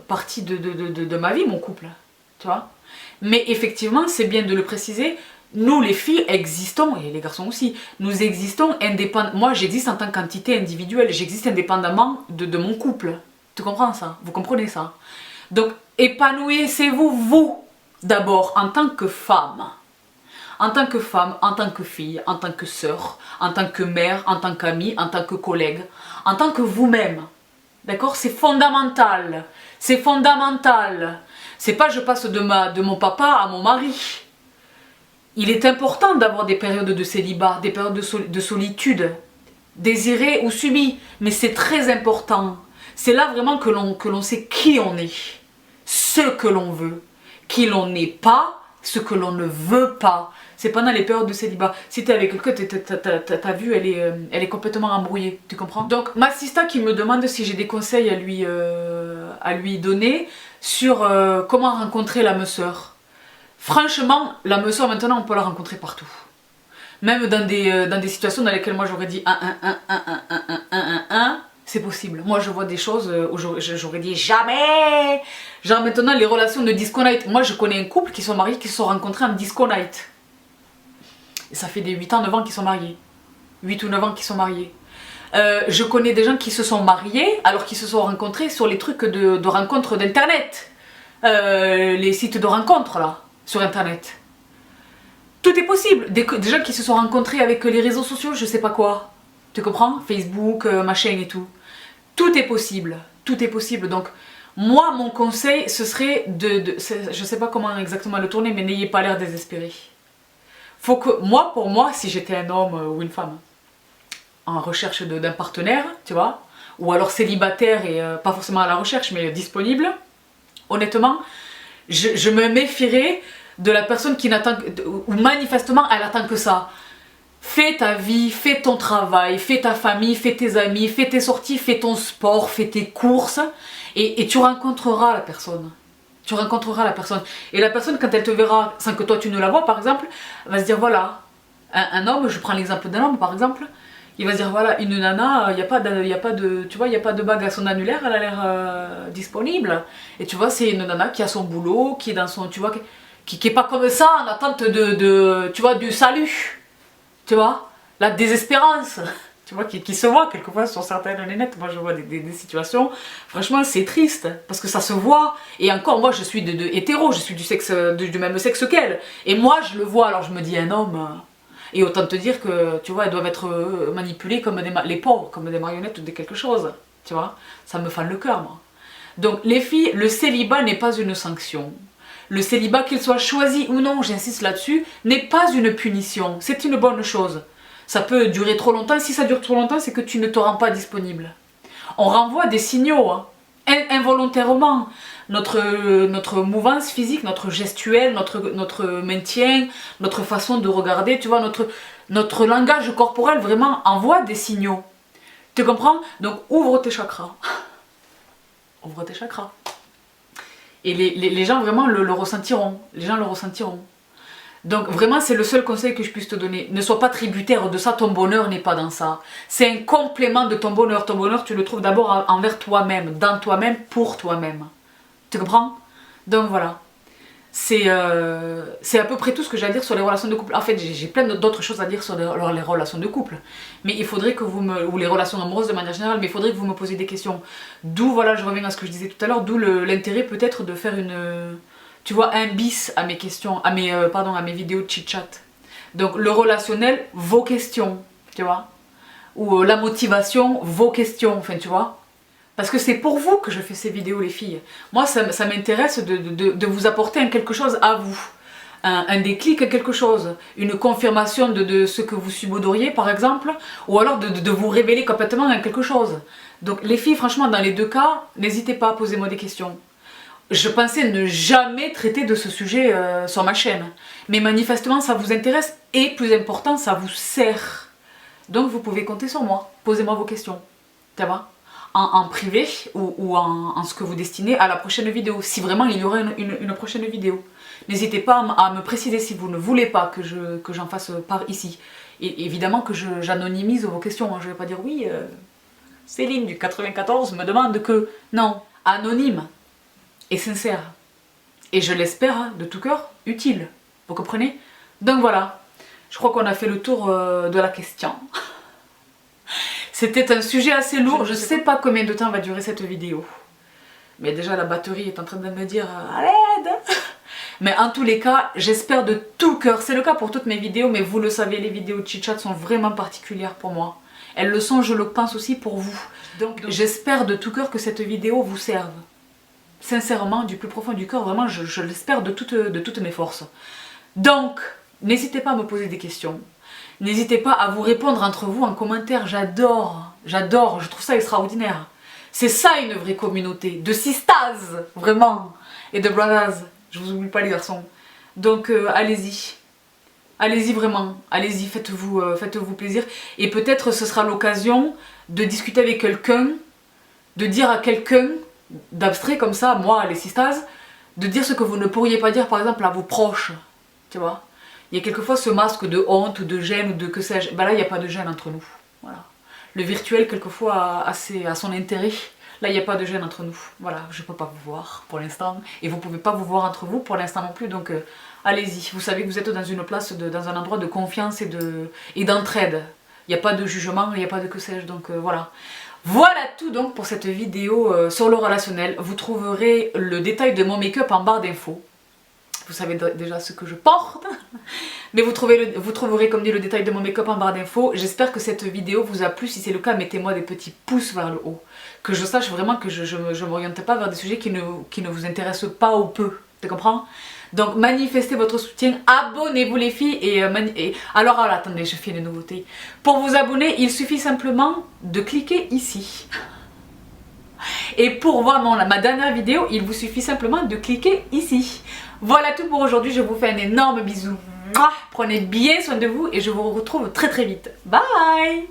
partie de ma vie, mon couple. Tu vois? Mais effectivement, c'est bien de le préciser. Nous, les filles, existons, et les garçons aussi, nous existons indépendamment. Moi, j'existe en tant qu'entité individuelle. J'existe indépendamment de mon couple. Tu comprends ça? Vous comprenez ça? Donc, épanouissez-vous, vous, d'abord, en tant que femme. En tant que femme, en tant que fille, en tant que sœur, en tant que mère, en tant qu'amie, en tant que collègue, en tant que vous-même. D'accord? C'est fondamental. C'est fondamental. C'est pas je passe de mon papa à mon mari. Il est important d'avoir des périodes de célibat, des périodes de solitude, désirées ou subies. Mais c'est très important. C'est là vraiment que l'on sait qui on est, ce que l'on veut, qui l'on n'est pas, ce que l'on ne veut pas. C'est pendant les périodes de célibat. Si tu es avec quelqu'un, ta vue, elle est complètement embrouillée, tu comprends? Donc, ma sista qui me demande si j'ai des conseils à lui donner sur comment rencontrer l'âme sœur. Franchement, l'âme sœur, maintenant, on peut la rencontrer partout. Même dans des situations dans lesquelles moi j'aurais dit 1, c'est possible. Moi, je vois des choses où j'aurais dit jamais. Genre maintenant, les relations de disco night. Moi, je connais un couple qui sont mariés, qui se sont rencontrés en disco night. Et ça fait des 8 ans, 9 ans qu'ils sont mariés. 8 ou 9 ans qu'ils sont mariés. Je connais des gens qui se sont mariés alors qu'ils se sont rencontrés sur les trucs de rencontres d'internet. Les sites de rencontres là, sur internet. Tout est possible. Des gens qui se sont rencontrés avec les réseaux sociaux, je sais pas quoi. Tu comprends? Facebook, machin et tout. Tout est possible. Tout est possible. Donc, moi, mon conseil, ce serait je sais pas comment exactement le tourner, mais n'ayez pas l'air désespéré. Faut que, pour moi, si j'étais un homme ou une femme en recherche d'un partenaire, tu vois, ou alors célibataire et pas forcément à la recherche, mais disponible, honnêtement, je me méfierais de la personne qui n'attend, ou manifestement, elle attend que ça. Fais ta vie, fais ton travail, fais ta famille, fais tes amis, fais tes sorties, fais ton sport, fais tes courses et tu rencontreras la personne. Tu rencontreras la personne. Et la personne, quand elle te verra sans que toi tu ne la vois, par exemple, va se dire voilà, Un homme, je prends l'exemple d'un homme par exemple, il va se dire voilà, une nana, il n'y a pas de bague à son annulaire, elle a l'air disponible. Et tu vois, c'est une nana qui a son boulot, qui est dans son, tu vois, qui est pas comme ça en attente tu vois, du salut. Tu vois, la désespérance. Tu vois, qui se voit quelquefois sur certaines nénettes. Moi, je vois des situations, franchement, c'est triste, parce que ça se voit. Et encore, moi, je suis hétéro, je suis du même sexe qu'elle. Et moi, je le vois, alors je me dis, un homme... Et autant te dire que, tu vois, elles doivent être manipulées comme les pauvres, comme des marionnettes ou des quelque chose. Tu vois, ça me fend le cœur, moi. Donc, les filles, le célibat n'est pas une sanction. Le célibat, qu'il soit choisi ou non, j'insiste là-dessus, n'est pas une punition. C'est une bonne chose. Ça peut durer trop longtemps. Si ça dure trop longtemps, c'est que tu ne te rends pas disponible. On renvoie des signaux, hein, involontairement. Notre mouvance physique, notre gestuelle, notre maintien, notre façon de regarder, tu vois, notre langage corporel vraiment envoie des signaux. Tu comprends? Donc ouvre tes chakras. Ouvre tes chakras. Et les gens vraiment le ressentiront. Les gens le ressentiront. Donc vraiment c'est le seul conseil que je puisse te donner. Ne sois pas tributaire de ça, ton bonheur n'est pas dans ça. C'est un complément de ton bonheur. Ton bonheur tu le trouves d'abord envers toi-même, dans toi-même, pour toi-même. Tu comprends? Donc voilà. C'est à peu près tout ce que j'ai à dire sur les relations de couple. En fait, j'ai plein d'autres choses à dire sur les relations de couple. Mais il faudrait que vous me... ou les relations amoureuses de manière générale, mais il faudrait que vous me posiez des questions. D'où, voilà, je reviens à ce que je disais tout à l'heure, d'où l'intérêt peut-être de faire tu vois, un bis à mes questions, à mes vidéos de chit-chat. Donc le relationnel, vos questions, tu vois. Ou la motivation, vos questions, enfin tu vois. Parce que c'est pour vous que je fais ces vidéos les filles. Moi ça m'intéresse de vous apporter quelque chose à vous. Un déclic, quelque chose. Une confirmation de ce que vous subodoriez par exemple. Ou alors de vous révéler complètement quelque chose. Donc les filles franchement dans les deux cas, n'hésitez pas à poser moi des questions. Je pensais ne jamais traiter de ce sujet sur ma chaîne. Mais manifestement ça vous intéresse et plus important ça vous sert. Donc vous pouvez compter sur moi. Posez-moi vos questions. Tu vois ? En privé ou en ce que vous destinez à la prochaine vidéo, si vraiment il y aura une prochaine vidéo. N'hésitez pas à me préciser si vous ne voulez pas que j'en fasse part ici. Et évidemment que j'anonymise vos questions, je ne vais pas dire oui, Céline du 94 me demande que... Non, anonyme et sincère. Et je l'espère de tout cœur, utile. Vous comprenez? Donc voilà, je crois qu'on a fait le tour de la question. C'était un sujet assez lourd, je ne sais pas combien de temps va durer cette vidéo. Mais déjà la batterie est en train de me dire à l'aide. Mais en tous les cas, j'espère de tout cœur, c'est le cas pour toutes mes vidéos, mais vous le savez, les vidéos de chit-chat sont vraiment particulières pour moi. Elles le sont, je le pense aussi pour vous. Donc j'espère de tout cœur que cette vidéo vous serve. Sincèrement, du plus profond du cœur, vraiment, je l'espère de toutes mes forces. Donc, n'hésitez pas à me poser des questions. N'hésitez pas à vous répondre entre vous en commentaire, j'adore, je trouve ça extraordinaire. C'est ça une vraie communauté, de sistas, vraiment, et de brothers, je vous oublie pas les garçons. Donc allez-y, allez-y vraiment, allez-y, faites-vous plaisir. Et peut-être ce sera l'occasion de discuter avec quelqu'un, de dire à quelqu'un, d'abstrait comme ça, moi les sistas, de dire ce que vous ne pourriez pas dire par exemple à vos proches, tu vois. Il y a quelquefois ce masque de honte ou de gêne ou de que sais-je. Ben là, il n'y a pas de gêne entre nous. Voilà. Le virtuel, quelquefois, a son intérêt. Là, il n'y a pas de gêne entre nous. Voilà, je ne peux pas vous voir pour l'instant. Et vous ne pouvez pas vous voir entre vous pour l'instant non plus. Donc, allez-y. Vous savez que vous êtes dans une place, dans un endroit de confiance et d'entraide. Il n'y a pas de jugement, il n'y a pas de que sais-je. Donc, voilà. Voilà tout donc pour cette vidéo sur le relationnel. Vous trouverez le détail de mon make-up en barre d'infos. Vous savez déjà ce que je porte, mais vous trouverez comme dit le détail de mon make-up en barre d'infos. J'espère que cette vidéo vous a plu. Si c'est le cas, mettez-moi des petits pouces vers le haut. Que je sache vraiment que je ne m'oriente pas vers des sujets qui ne vous intéressent pas ou peu. Tu comprends? Donc manifestez votre soutien, abonnez-vous les filles et alors attendez, je fais une nouveauté. Pour vous abonner, il suffit simplement de cliquer ici. Et pour voir ma dernière vidéo, il vous suffit simplement de cliquer ici. Voilà tout pour aujourd'hui, je vous fais un énorme bisou. Prenez bien soin de vous et je vous retrouve très très vite. Bye!